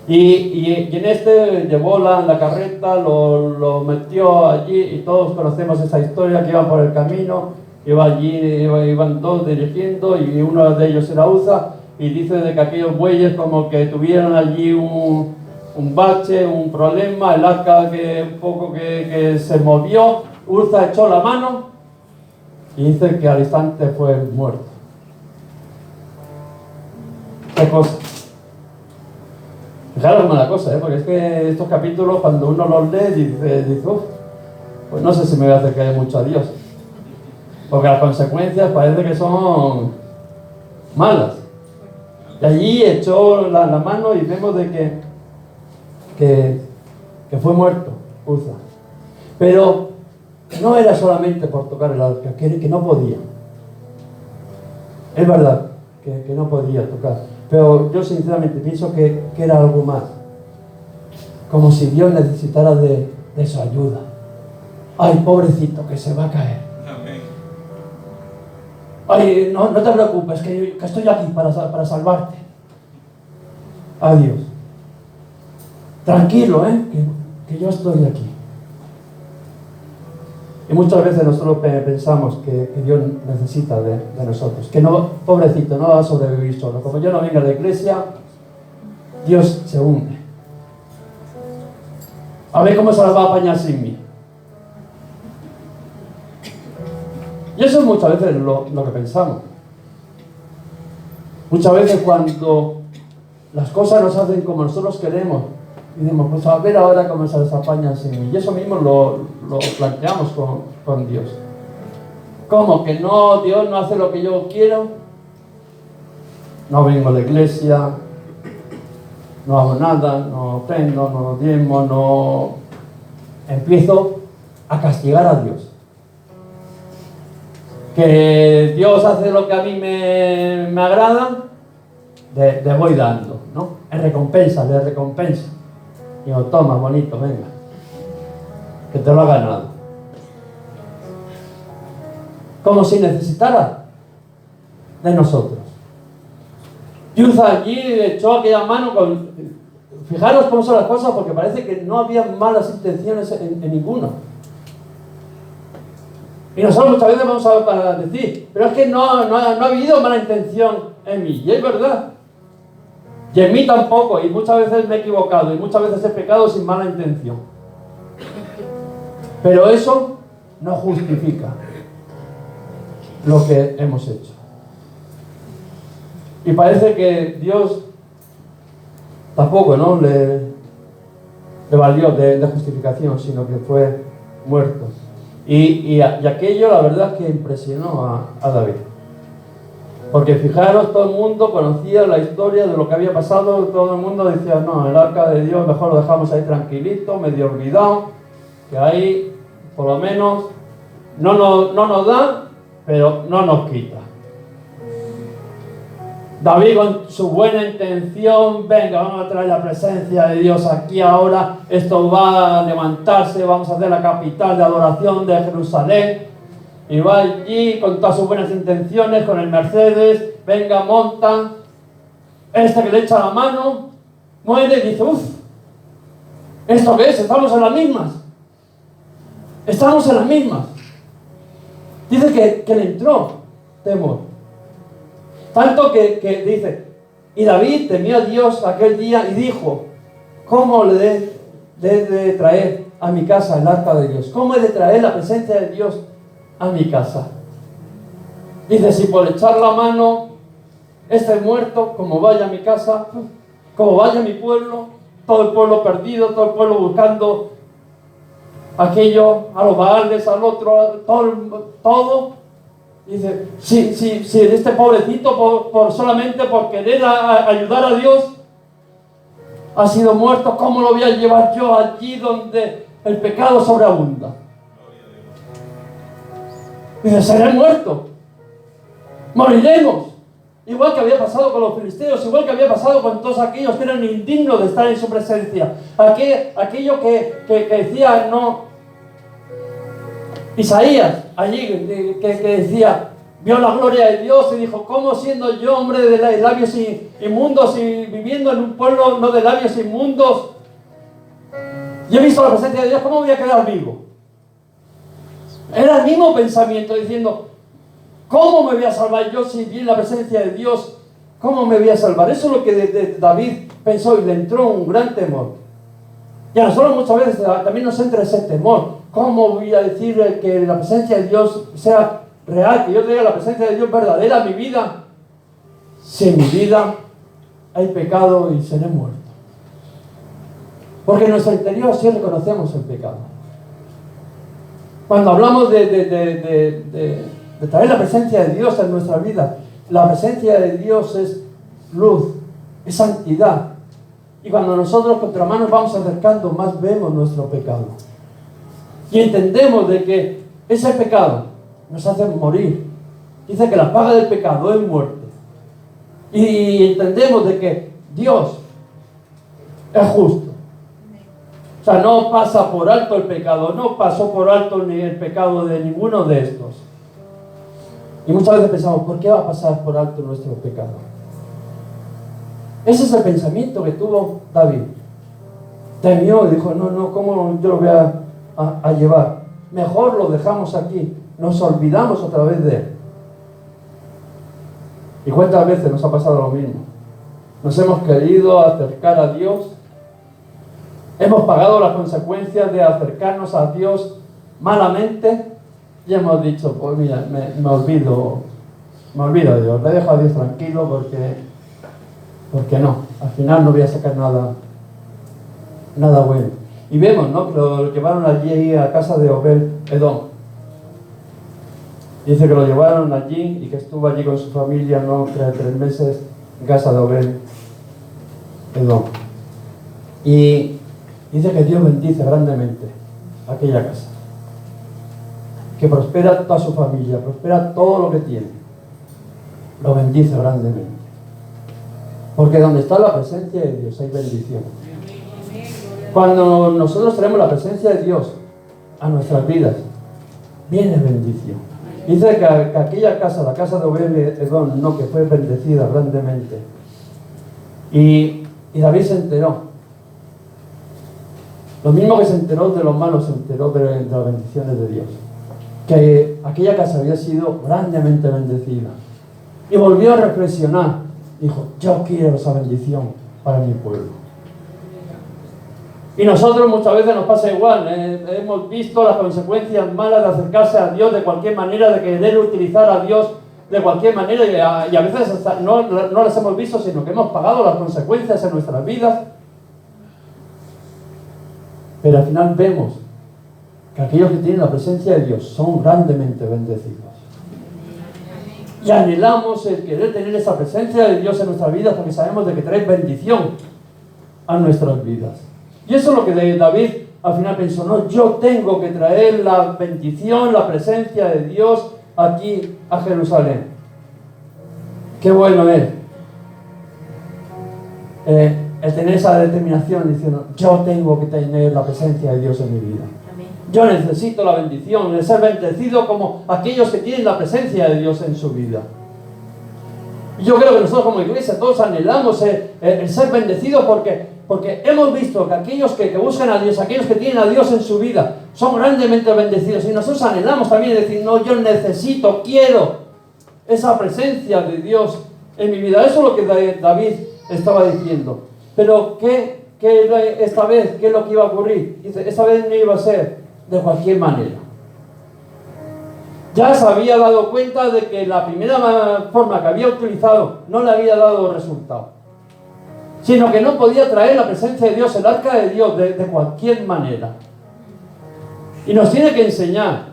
Y en este llevó la carreta, lo metió allí, y todos conocemos esa historia, que iban por el camino, iban todos dirigiendo, y uno de ellos era Uza, y dice de que aquellos bueyes como que tuvieron allí un bache, un problema, el arca que se movió, Uza echó la mano, y dice que al instante fue muerto. ¿Qué cosa? Fijaros cómo la cosa, porque es que estos capítulos, cuando uno los lee, dice pues no sé si me voy a acercar mucho a Dios, porque las consecuencias parece que son malas. Y allí echó la mano y vemos de que fue muerto Uza. Pero no era solamente por tocar el arca, que no podía. Es verdad que no podía tocar. Pero yo sinceramente pienso que era algo más. Como si Dios necesitara de su ayuda. Ay, pobrecito, que se va a caer. Amén. Ay, no te preocupes, que estoy aquí para salvarte. Adiós. Tranquilo, que yo estoy aquí. Y muchas veces nosotros pensamos que Dios necesita de nosotros, que no, pobrecito, no va a sobrevivir solo. Como yo no venga a la iglesia, Dios se hunde. A ver cómo se las va a apañar sin mí. Y eso es muchas veces lo que pensamos. Muchas veces cuando las cosas nos hacen como nosotros queremos, y decimos, pues a ver ahora cómo se les apañan sin mí. Y eso mismo lo planteamos con Dios. ¿Cómo? Que no, Dios no hace lo que yo quiero. No vengo a la iglesia, no hago nada, no ofrendo, no diezmo, no... Empiezo a castigar a Dios. Que Dios hace lo que a mí me agrada, le voy dando, ¿no? En recompensa, le recompensa. Y digo, toma, bonito, venga, que te lo ha ganado. Como si necesitara de nosotros. Y Uza allí echó aquella mano Fijaros cómo son las cosas, porque parece que no había malas intenciones en ninguno. Y nosotros muchas veces vamos a decir, pero es que no ha habido mala intención en mí. Y es verdad. Y en mí tampoco, y muchas veces me he equivocado, y muchas veces he pecado sin mala intención. Pero eso no justifica lo que hemos hecho. Y parece que Dios tampoco, ¿no?, le valió de justificación, sino que fue muerto. Y aquello, la verdad, es que impresionó a David. Porque fijaros, todo el mundo conocía la historia de lo que había pasado, todo el mundo decía, no, el arca de Dios mejor lo dejamos ahí tranquilito, medio olvidado, que ahí por lo menos no nos da, pero no nos quita. David con su buena intención, venga, vamos a traer la presencia de Dios aquí ahora, esto va a levantarse, vamos a hacer la capital de adoración de Jerusalén. Y va allí con todas sus buenas intenciones, con el Mercedes, venga, monta. Este que le echa la mano, muere y dice, ¿esto qué es? Estamos en las mismas. Estamos en las mismas. Dice que le entró temor. Tanto que dice, y David temió a Dios aquel día y dijo, ¿cómo le he de traer a mi casa el arca de Dios? ¿Cómo he de traer la presencia de Dios a mi casa? Dice, si por echar la mano este muerto, como vaya a mi casa, como vaya a mi pueblo, todo el pueblo perdido, todo el pueblo buscando aquello, a los Baales, al otro, todo. Dice, si este pobrecito solamente por querer ayudar a Dios ha sido muerto, ¿cómo lo voy a llevar yo allí donde el pecado sobreabunda? Dice, seré muerto, moriremos, igual que había pasado con los filisteos, igual que había pasado con todos aquellos que eran indignos de estar en su presencia, aquello que decía, Isaías, allí, que decía, vio la gloria de Dios y dijo, ¿cómo siendo yo hombre de labios inmundos y viviendo en un pueblo no de labios inmundos? Yo he visto la presencia de Dios, ¿cómo voy a quedar vivo? Era el mismo pensamiento diciendo, ¿cómo me voy a salvar yo si vi la presencia de Dios? ¿Cómo me voy a salvar? Eso es lo que David pensó y le entró un gran temor. Y a nosotros muchas veces también nos entra ese temor. ¿Cómo voy a decir que la presencia de Dios sea real? Que yo tenga la presencia de Dios verdadera en mi vida. Si en mi vida hay pecado y seré muerto. Porque en nuestro interior sí reconocemos el pecado. Cuando hablamos de traer la presencia de Dios en nuestra vida, la presencia de Dios es luz, es santidad. Y cuando nosotros contra más nos vamos acercando, más vemos nuestro pecado. Y entendemos de que ese pecado nos hace morir. Dice que la paga del pecado es muerte. Y entendemos de que Dios es justo. O sea, no pasa por alto el pecado, no pasó por alto ni el pecado de ninguno de estos. Y muchas veces pensamos, ¿por qué va a pasar por alto nuestro pecado? Ese es el pensamiento que tuvo David. Temió y dijo, no, ¿cómo yo lo voy a llevar? Mejor lo dejamos aquí, nos olvidamos otra vez de él. ¿Y cuántas veces nos ha pasado lo mismo? Nos hemos querido acercar a Dios, hemos pagado las consecuencias de acercarnos a Dios malamente y hemos dicho, pues mira, me olvido de Dios, le dejo a Dios tranquilo porque no, al final no voy a sacar nada bueno. Y vemos, ¿no?, que lo llevaron allí a casa de Obed-Edom. Dice que lo llevaron allí y que estuvo allí con su familia, no, 3 meses en casa de Obed-Edom. Y dice que Dios bendice grandemente aquella casa. Que prospera toda su familia, prospera todo lo que tiene. Lo bendice grandemente. Porque donde está la presencia de Dios hay bendición. Cuando nosotros traemos la presencia de Dios a nuestras vidas, viene bendición. Dice que aquella casa, la casa de Obed-Edom, no, que fue bendecida grandemente. Y David se enteró. Lo mismo que se enteró de los malos, se enteró de las bendiciones de Dios. Que aquella casa había sido grandemente bendecida. Y volvió a reflexionar. Dijo, yo quiero esa bendición para mi pueblo. Y nosotros muchas veces nos pasa igual. Hemos visto las consecuencias malas de acercarse a Dios de cualquier manera, de querer utilizar a Dios de cualquier manera. Y a veces hasta no las hemos visto, sino que hemos pagado las consecuencias en nuestras vidas. Pero al final vemos que aquellos que tienen la presencia de Dios son grandemente bendecidos. Y anhelamos el querer tener esa presencia de Dios en nuestras vidas porque sabemos de que trae bendición a nuestras vidas. Y eso es lo que David al final pensó, no, yo tengo que traer la bendición, la presencia de Dios aquí a Jerusalén. Qué bueno es el tener esa determinación diciendo, yo tengo que tener la presencia de Dios en mi vida. Yo necesito la bendición, de ser bendecido como aquellos que tienen la presencia de Dios en su vida. Y yo creo que nosotros como iglesia todos anhelamos el ser bendecidos porque hemos visto que aquellos que buscan a Dios, aquellos que tienen a Dios en su vida, son grandemente bendecidos. Y nosotros anhelamos también decir, no, yo necesito, quiero esa presencia de Dios en mi vida. Eso es lo que David estaba diciendo. Pero ¿qué esta vez? ¿Qué es lo que iba a ocurrir? Dice, esta vez no iba a ser de cualquier manera. Ya se había dado cuenta de que la primera forma que había utilizado no le había dado resultado, sino que no podía traer la presencia de Dios, el arca de Dios, de cualquier manera. Y nos tiene que enseñar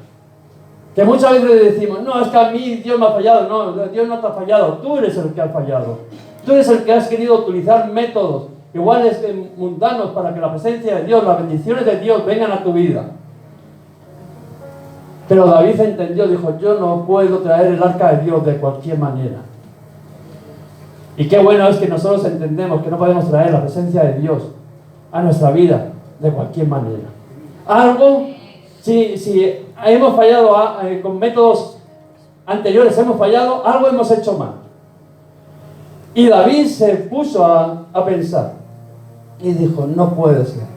que muchas veces decimos, no, es que a mí Dios me ha fallado. No, Dios no te ha fallado, tú eres el que ha fallado. Tú eres el que has querido utilizar métodos iguales mundanos para que la presencia de Dios, las bendiciones de Dios vengan a tu vida. Pero David entendió, dijo, yo no puedo traer el arca de Dios de cualquier manera. Y qué bueno es que nosotros entendemos que no podemos traer la presencia de Dios a nuestra vida de cualquier manera. Si hemos fallado con métodos anteriores, hemos fallado, algo hemos hecho mal. Y David se puso a pensar y dijo, no puede ser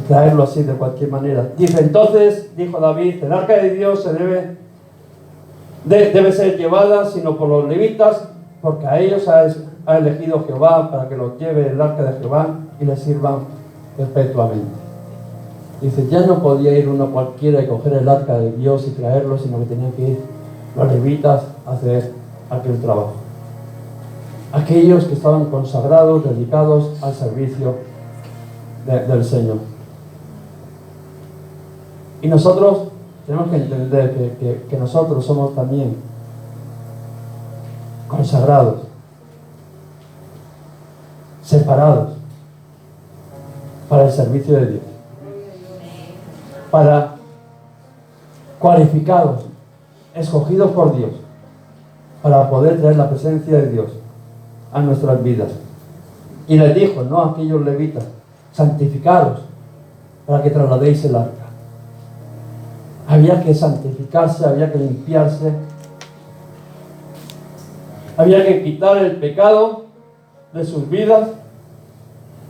traerlo así de cualquier manera. Dice, entonces, dijo David, el arca de Dios debe ser llevada sino por los levitas, porque a ellos ha elegido Jehová para que los lleve el arca de Jehová y les sirvan perpetuamente. Dice, ya no podía ir uno cualquiera y coger el arca de Dios y traerlo, sino que tenían que ir los levitas a hacer aquel trabajo. Aquellos que estaban consagrados, dedicados al servicio del Señor. Y nosotros tenemos que entender que nosotros somos también consagrados, separados para el servicio de Dios, para cualificados, escogidos por Dios, para poder traer la presencia de Dios a nuestras vidas. Y les dijo, no a aquellos levitas, santificaros para que trasladéis el arca. Había que santificarse, había que limpiarse, había que quitar el pecado de sus vidas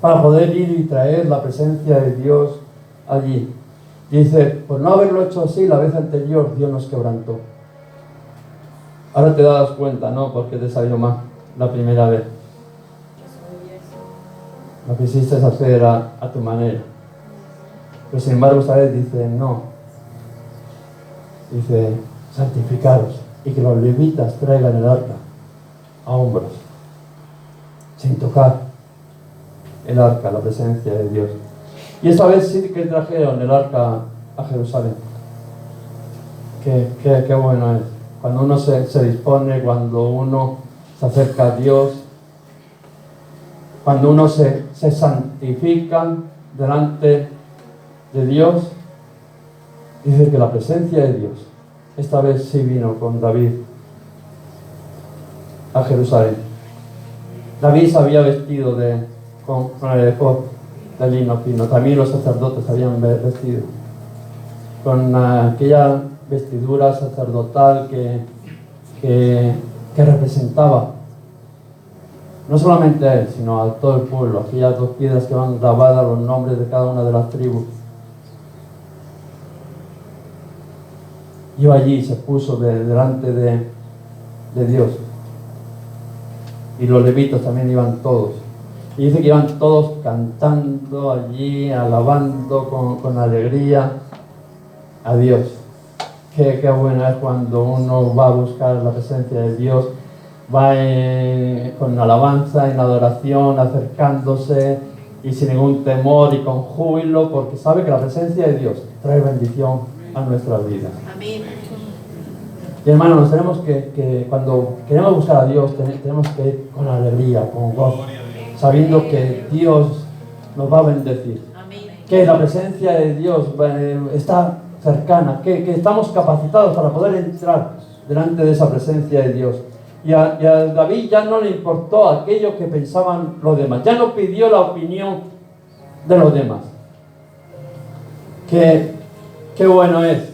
para poder ir y traer la presencia de Dios allí. Dice, por no haberlo hecho así la vez anterior, Dios nos quebrantó. Ahora te das cuenta, ¿no? Porque te salió mal la primera vez. Lo quisiste hacer a tu manera. Pero sin embargo, esta vez dice, no. Dice, santificaros y que los levitas traigan el arca a hombros, sin tocar el arca, la presencia de Dios. Y esta vez sí que trajeron el arca a Jerusalén. Qué bueno es. Cuando uno se dispone, cuando uno se acerca a Dios, cuando uno se santifica delante de Dios, dice que la presencia de Dios, esta vez sí vino con David a Jerusalén. David se había vestido con el efod de lino fino. También los sacerdotes habían vestido con aquella vestidura sacerdotal que representaba no solamente a él, sino a todo el pueblo. Aquellas dos piedras que van grabadas los nombres de cada una de las tribus. Iba allí y se puso delante de Dios. Y los levitas también iban todos. Y dice que iban todos cantando allí, alabando con alegría a Dios. Qué buena es cuando uno va a buscar la presencia de Dios, va con alabanza, en adoración, acercándose y sin ningún temor y con júbilo, porque sabe que la presencia de Dios trae bendición a nuestras vidas. Amén. Y hermanos, tenemos que cuando queremos buscar a Dios, tenemos que ir con alegría, con gozo, sabiendo que Dios nos va a bendecir. Amén. Que la presencia de Dios está cercana, que estamos capacitados para poder entrar delante de esa presencia de Dios. Y a David ya no le importó aquello que pensaban los demás, ya no pidió la opinión de los demás. Qué bueno es.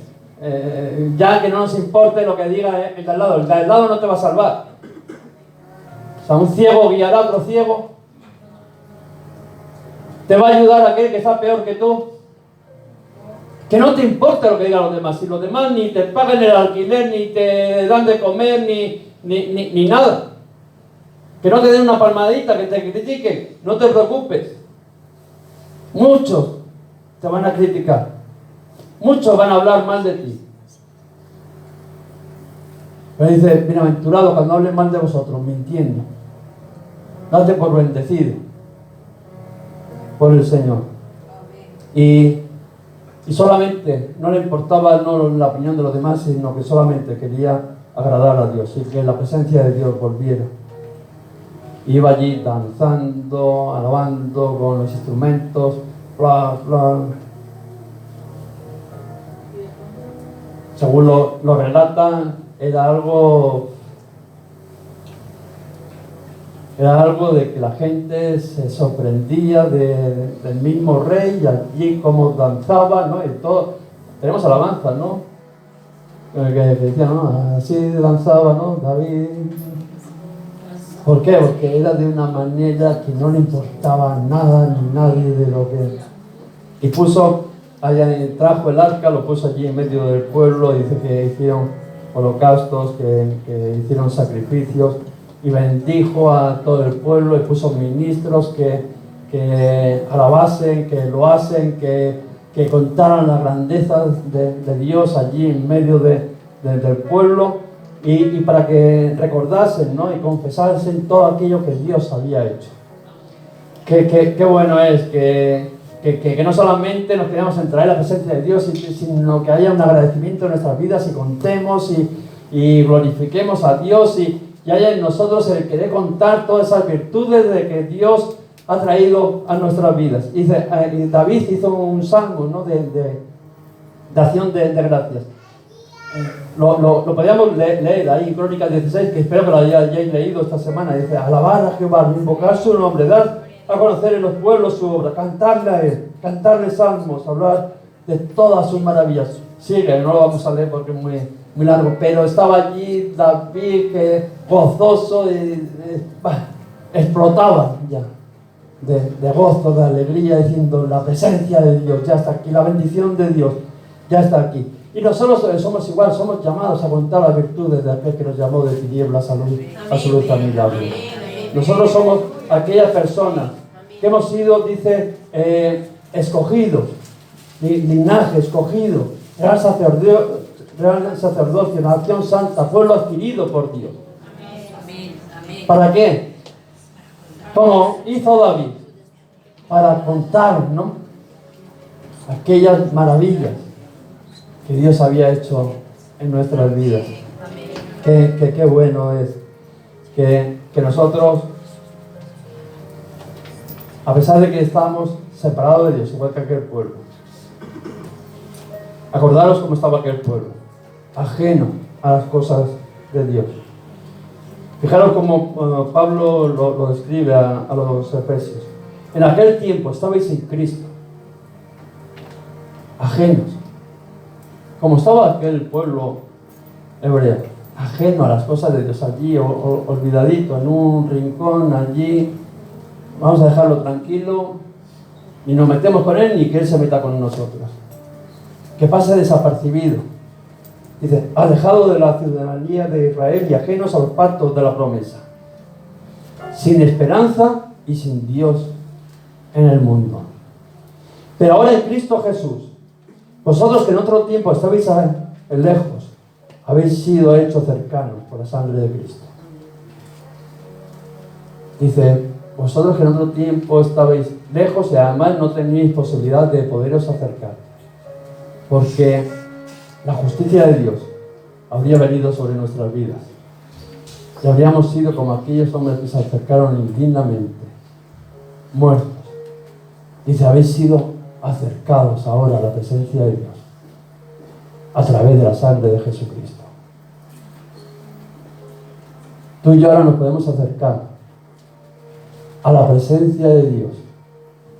Ya que no nos importe lo que diga el de al lado no te va a salvar. O sea, un ciego guiará a otro ciego. Te va a ayudar aquel que está peor que tú. Que no te importe lo que digan los demás. Si los demás ni te pagan el alquiler, ni te dan de comer, ni nada. Que no te den una palmadita, que te critiquen. No te preocupes. Muchos te van a criticar. Muchos van a hablar mal de ti. Pero dice, bienaventurado cuando hablen mal de vosotros, mintiendo. Date por bendecido por el Señor. Y solamente no le importaba no la opinión de los demás, sino que solamente quería agradar a Dios y que la presencia de Dios volviera. Iba allí danzando, alabando con los instrumentos, bla, bla. Según lo relatan, era algo de que la gente se sorprendía del mismo rey y allí cómo danzaba, ¿no? Y todo, tenemos alabanzas, ¿no? Que decía, ¿no? Así danzaba, ¿no? David. ¿Por qué? Porque era de una manera que no le importaba nada ni nadie de lo que... Y puso, trajo el arca, lo puso allí en medio del pueblo, dice que hicieron holocaustos, que hicieron sacrificios, y bendijo a todo el pueblo, y puso ministros que alabasen, que lo hacen, que contaran las grandezas de Dios allí en medio del pueblo, y para que recordasen, ¿no? Y confesasen todo aquello que Dios había hecho. Qué bueno es que no solamente nos quedemos en traer la presencia de Dios, sino que haya un agradecimiento en nuestras vidas y contemos y glorifiquemos a Dios y haya en nosotros el querer contar todas esas virtudes de que Dios ha traído a nuestras vidas. Y David hizo un salmo, ¿no? de acción de gracias. Lo podíamos leer ahí en Crónicas 16, que espero que lo hayáis leído esta semana. Dice: alabar a Jehová, invocar su nombre, dar a conocer en los pueblos su obra, cantarle a él, cantarle salmos, hablar de todas sus maravillas. Sigue, no lo vamos a leer porque es muy largo, pero estaba allí David gozoso y explotaba ya de gozo, de alegría, diciendo: la presencia de Dios ya está aquí, la bendición de Dios ya está aquí. Y nosotros somos igual, somos llamados a contar las virtudes de aquel que nos llamó de tinieblas a su luz admirable. Nosotros somos aquellas personas que hemos sido, dice, escogidos, linaje escogido, real sacerdocio, nación santa, pueblo adquirido por Dios. ¿Para qué? Como hizo David, para contar, ¿no?, aquellas maravillas que Dios había hecho en nuestras vidas. Qué bueno es que nosotros, a pesar de que estamos separados de Dios, igual que aquel pueblo, acordaros cómo estaba aquel pueblo, ajeno a las cosas de Dios. Fijaros cómo Pablo lo describe a los Efesios. En aquel tiempo estabais sin Cristo, ajenos, como estaba aquel pueblo hebreo, ajeno a las cosas de Dios, allí olvidadito en un rincón, allí vamos a dejarlo tranquilo, ni nos metemos con él ni que él se meta con nosotros, que pase desapercibido. Dice: alejado de la ciudadanía de Israel y ajenos a los pactos de la promesa, sin esperanza y sin Dios en el mundo. Pero ahora en Cristo Jesús, vosotros que en otro tiempo estabais lejos, habéis sido hechos cercanos por la sangre de Cristo. Dice: vosotros que en otro tiempo estabais lejos y además no teníais posibilidad de poderos acercar, porque la justicia de Dios habría venido sobre nuestras vidas y habríamos sido como aquellos hombres que se acercaron indignamente, muertos. Dice: habéis sido acercados ahora a la presencia de Dios a través de la sangre de Jesucristo. Tú y yo ahora nos podemos acercar a la presencia de Dios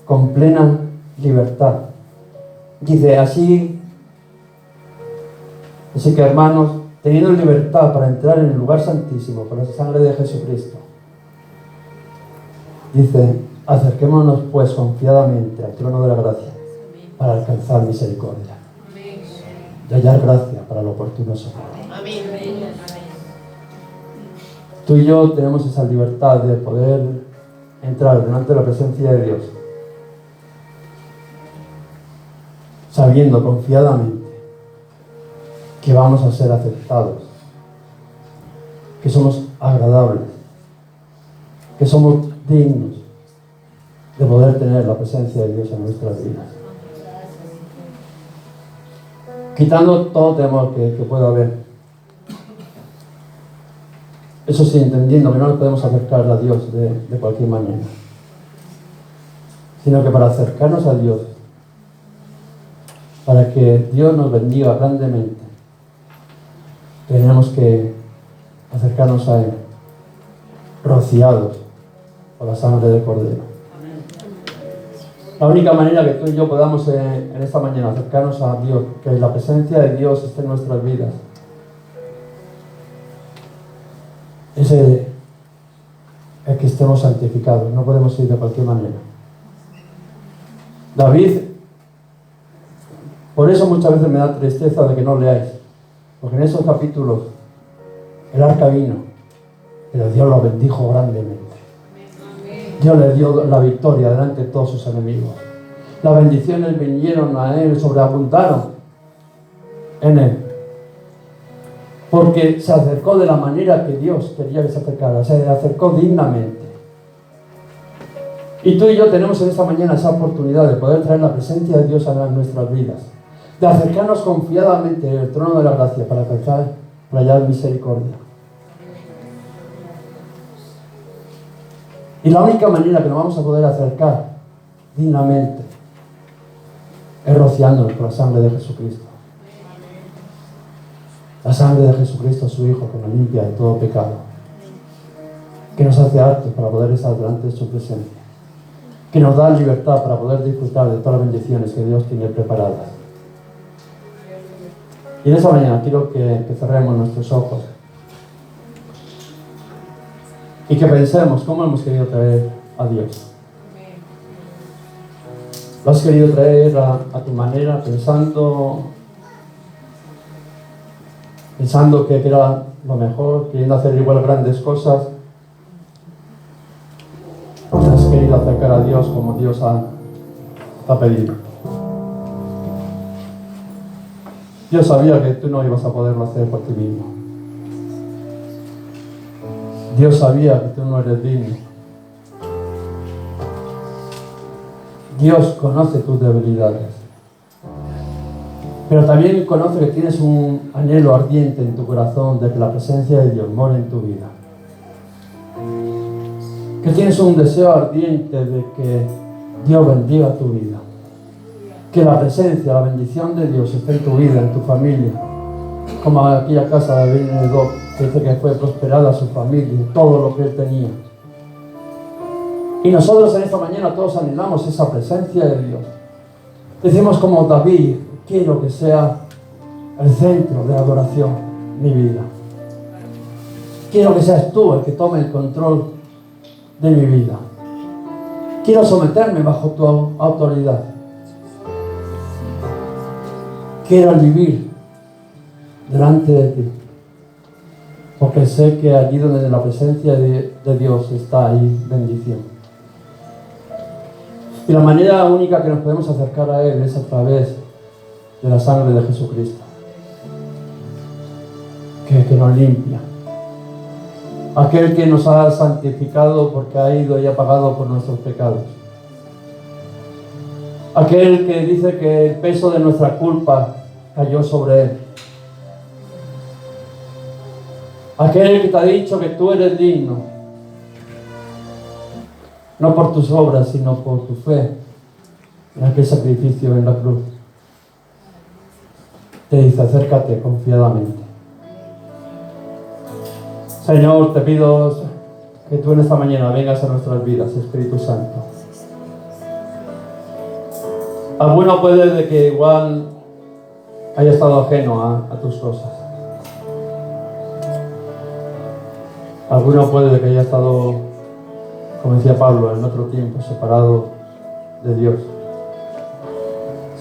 con plena libertad. Dice: así que, hermanos, teniendo libertad para entrar en el lugar santísimo por la sangre de Jesucristo, dice: acerquémonos pues confiadamente al trono de la gracia para alcanzar misericordia y hallar gracia para el oportuno socorro. Tú y yo tenemos esa libertad de poder entrar delante de la presencia de Dios, sabiendo confiadamente que vamos a ser aceptados, que somos agradables, que somos dignos de poder tener la presencia de Dios en nuestras vidas. Quitando todo temor que pueda haber. Eso sí, entendiendo que no nos podemos acercar a Dios de cualquier manera, sino que para acercarnos a Dios, para que Dios nos bendiga grandemente, tenemos que acercarnos a Él, rociados por la sangre del Cordero. La única manera que tú y yo podamos en esta mañana acercarnos a Dios, que la presencia de Dios esté en nuestras vidas, es el que estemos santificados. No podemos ir de cualquier manera. David, por eso muchas veces me da tristeza de que no leáis, porque en esos capítulos el arca vino, pero Dios lo bendijo grandemente. Dios le dio la victoria delante de todos sus enemigos. Las bendiciones vinieron a él, sobreabundaron en él, porque se acercó de la manera que Dios quería que se acercara, se acercó dignamente. Y tú y yo tenemos en esta mañana esa oportunidad de poder traer la presencia de Dios a nuestras vidas, de acercarnos confiadamente al trono de la gracia para alcanzar, para hallar misericordia. Y la única manera que nos vamos a poder acercar dignamente es rociándonos con la sangre de Jesucristo. La sangre de Jesucristo, su Hijo, que nos limpia de todo pecado, que nos hace aptos para poder estar delante de su presencia, que nos da libertad para poder disfrutar de todas las bendiciones que Dios tiene preparadas. Y en esa mañana quiero que cerremos nuestros ojos y que pensemos cómo hemos querido traer a Dios. Lo has querido traer a tu manera, pensando que era lo mejor, queriendo hacer igual grandes cosas. Te has querido acercar a Dios como Dios ha pedido. Dios sabía que tú no ibas a poderlo hacer por ti mismo. Dios sabía que tú no eres digno. Dios conoce tus debilidades, pero también conoce que tienes un anhelo ardiente en tu corazón de que la presencia de Dios more en tu vida. Que tienes un deseo ardiente de que Dios bendiga tu vida. Que la presencia, la bendición de Dios esté en tu vida, en tu familia. Como aquella casa de Abinadab, que dice que fue prosperada su familia, todo lo que él tenía. Y nosotros en esta mañana todos anhelamos esa presencia de Dios. Decimos como David: quiero que sea el centro de adoración mi vida. Quiero que seas tú el que tome el control de mi vida. Quiero someterme bajo tu autoridad. Quiero vivir delante de ti, porque sé que allí donde la presencia de Dios está, ahí bendición. Y la manera única que nos podemos acercar a Él es a través de la sangre de Jesucristo, que nos limpia. Aquel que nos ha santificado porque ha ido y ha pagado por nuestros pecados. Aquel que dice que el peso de nuestra culpa cayó sobre Él. Aquel que te ha dicho que tú eres digno, no por tus obras, sino por tu fe en aquel sacrificio en la cruz. Te dice: acércate confiadamente. Señor, te pido que tú en esta mañana vengas a nuestras vidas, Espíritu Santo. Alguno puede de que igual haya estado ajeno a tus cosas. Alguno puede de que haya estado, como decía Pablo, en otro tiempo, separado de Dios,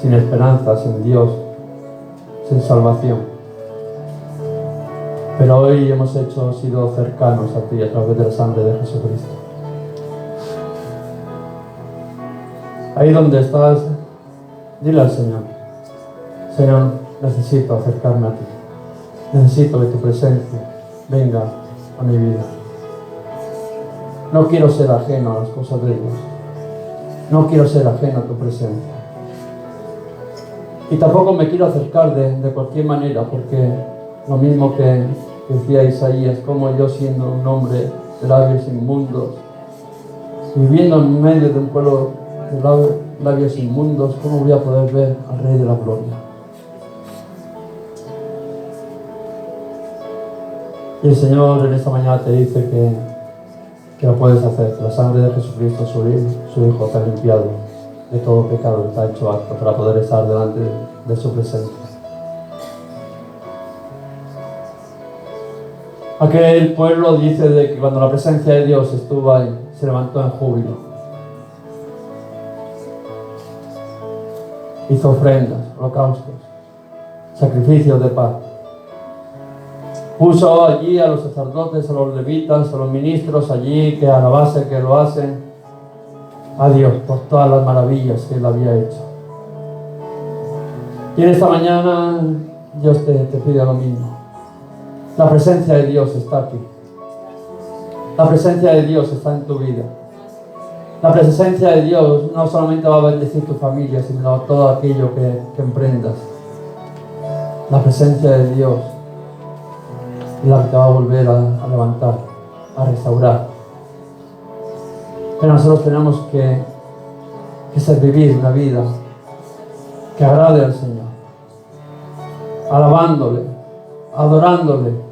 sin esperanza, sin Dios, sin salvación. Pero hoy hemos sido cercanos a ti a través de la sangre de Jesucristo. Ahí donde estás, dile al Señor: Señor, necesito acercarme a ti. Necesito que tu presencia venga a mi vida. No quiero ser ajeno a las cosas de Dios. No quiero ser ajeno a tu presencia. Y tampoco me quiero acercar de cualquier manera, porque lo mismo que decía Isaías, como yo, siendo un hombre de labios inmundos, viviendo en medio de un pueblo de labios inmundos, ¿cómo voy a poder ver al Rey de la Gloria? Y el Señor en esta mañana te dice que lo puedes hacer. La sangre de Jesucristo, su Hijo, te ha limpiado de todo pecado está hecho apto para poder estar delante de su presencia. Aquel pueblo dice de que cuando la presencia de Dios estuvo ahí, se levantó en júbilo. Hizo ofrendas, holocaustos, sacrificios de paz. Puso allí a los sacerdotes, a los levitas, a los ministros allí que alabasen, que lo hacen a Dios por todas las maravillas que Él había hecho. Y en esta mañana Dios te pide lo mismo. La presencia de Dios está aquí. La presencia de Dios está en tu vida. La presencia de Dios no solamente va a bendecir tu familia, sino todo aquello que emprendas. La presencia de Dios es la que te va a volver a levantar, a restaurar. Pero nosotros tenemos que vivir una vida que agrade al Señor, alabándole, adorándole,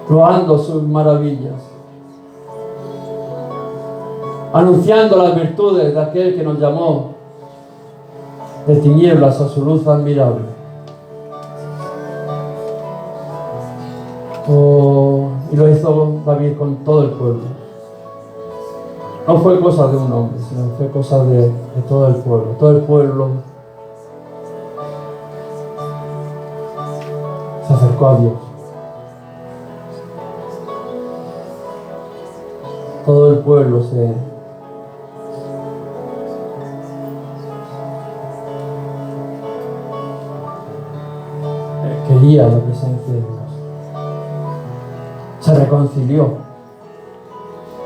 loando sus maravillas, anunciando las virtudes de aquel que nos llamó de tinieblas a su luz admirable. Y lo hizo David con todo el pueblo. No fue cosa de un hombre, sino fue cosa de todo el pueblo. Todo el pueblo se acercó a Dios. Todo el pueblo quería la presencia de Dios. Se reconcilió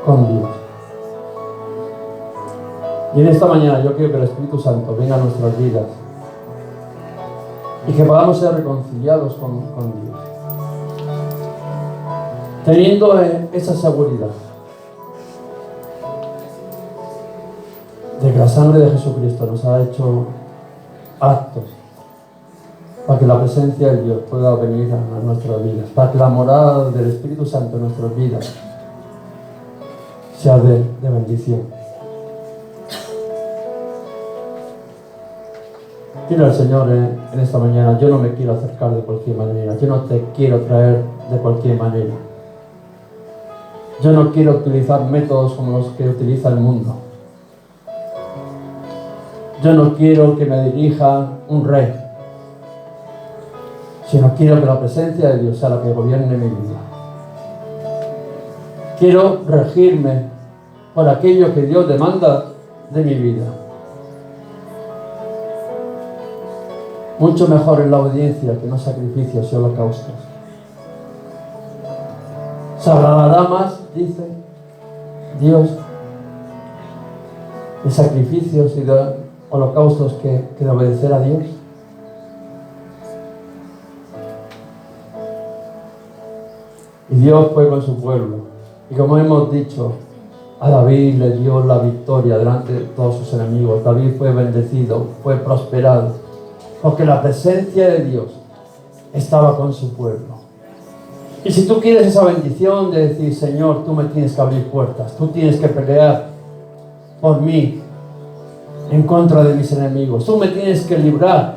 con Dios. Y en esta mañana yo quiero que el Espíritu Santo venga a nuestras vidas y que podamos ser reconciliados con Dios, teniendo esa seguridad de que la sangre de Jesucristo nos ha hecho aptos para que la presencia de Dios pueda venir a nuestras vidas, para que la morada del Espíritu Santo en nuestras vidas sea de bendición. Dile al Señor en esta mañana: yo no me quiero acercar de cualquier manera, yo no te quiero traer de cualquier manera, yo no quiero utilizar métodos como los que utiliza el mundo, yo no quiero que me dirija un rey, sino quiero que la presencia de Dios sea la que gobierne mi vida. Quiero regirme por aquello que Dios demanda de mi vida. Mucho mejor es la obediencia que no sacrificios y holocaustos. ¿Se agradará más, dice Dios, de sacrificios y de holocaustos que de obedecer a Dios? Y Dios fue con su pueblo. Y como hemos dicho, a David le dio la victoria delante de todos sus enemigos. David fue bendecido, fue prosperado, porque la presencia de Dios estaba con su pueblo. Y si tú quieres esa bendición de decir: Señor, tú me tienes que abrir puertas, tú tienes que pelear por mí en contra de mis enemigos, tú me tienes que librar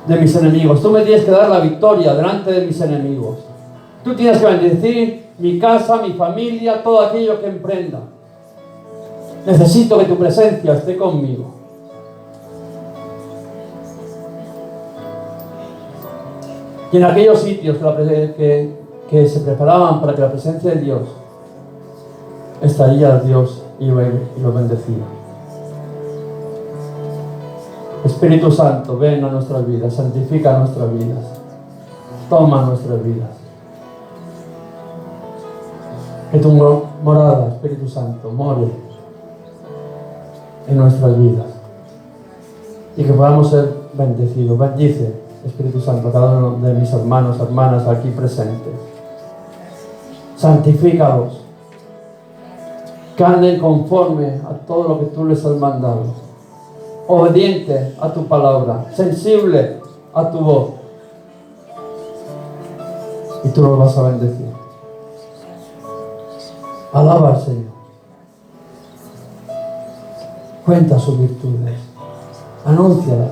de mis enemigos, tú me tienes que dar la victoria delante de mis enemigos, tú tienes que bendecir mi casa, mi familia, todo aquello que emprenda. Necesito que tu presencia esté conmigo. Y en aquellos sitios que se preparaban para que la presencia de Dios estaría, Dios iba y los bendecía. Espíritu Santo, ven a nuestras vidas, santifica nuestras vidas, toma nuestras vidas. Que tu morada, Espíritu Santo, more en nuestras vidas y que podamos ser bendecidos. Bendice, Espíritu Santo, a cada uno de mis hermanos, hermanas aquí presentes. Santifícalos, que anden conforme a todo lo que tú les has mandado, obediente a tu palabra, sensible a tu voz, y tú los vas a bendecir. Alaba al Señor. Cuenta sus virtudes. Anúncialas.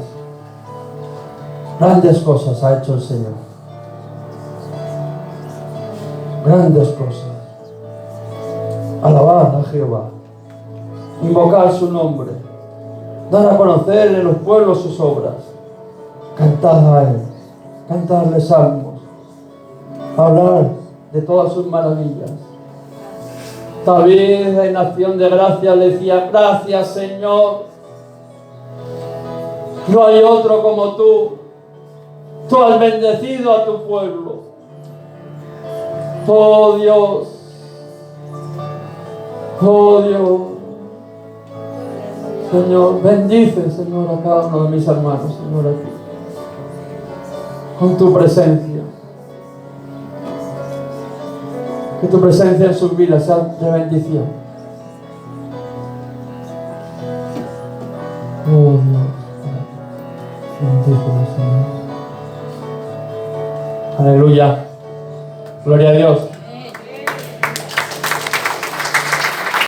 Grandes cosas ha hecho el Señor. Grandes cosas. Alabad a Jehová. Invocar su nombre. Dar a conocer en los pueblos sus obras. Cantad a Él. Cantadle salmos. Hablar de todas sus maravillas. David en acción de gracias le decía: gracias, Señor. No hay otro como tú. Tú has bendecido a tu pueblo. Oh Dios. Oh Dios. Señor, bendice, Señor, a cada uno de mis hermanos, Señor, aquí. Con tu presencia. Que tu presencia en sus vidas sea de bendición. Oh Dios. Bendícelo, Señor. Aleluya. Gloria a Dios.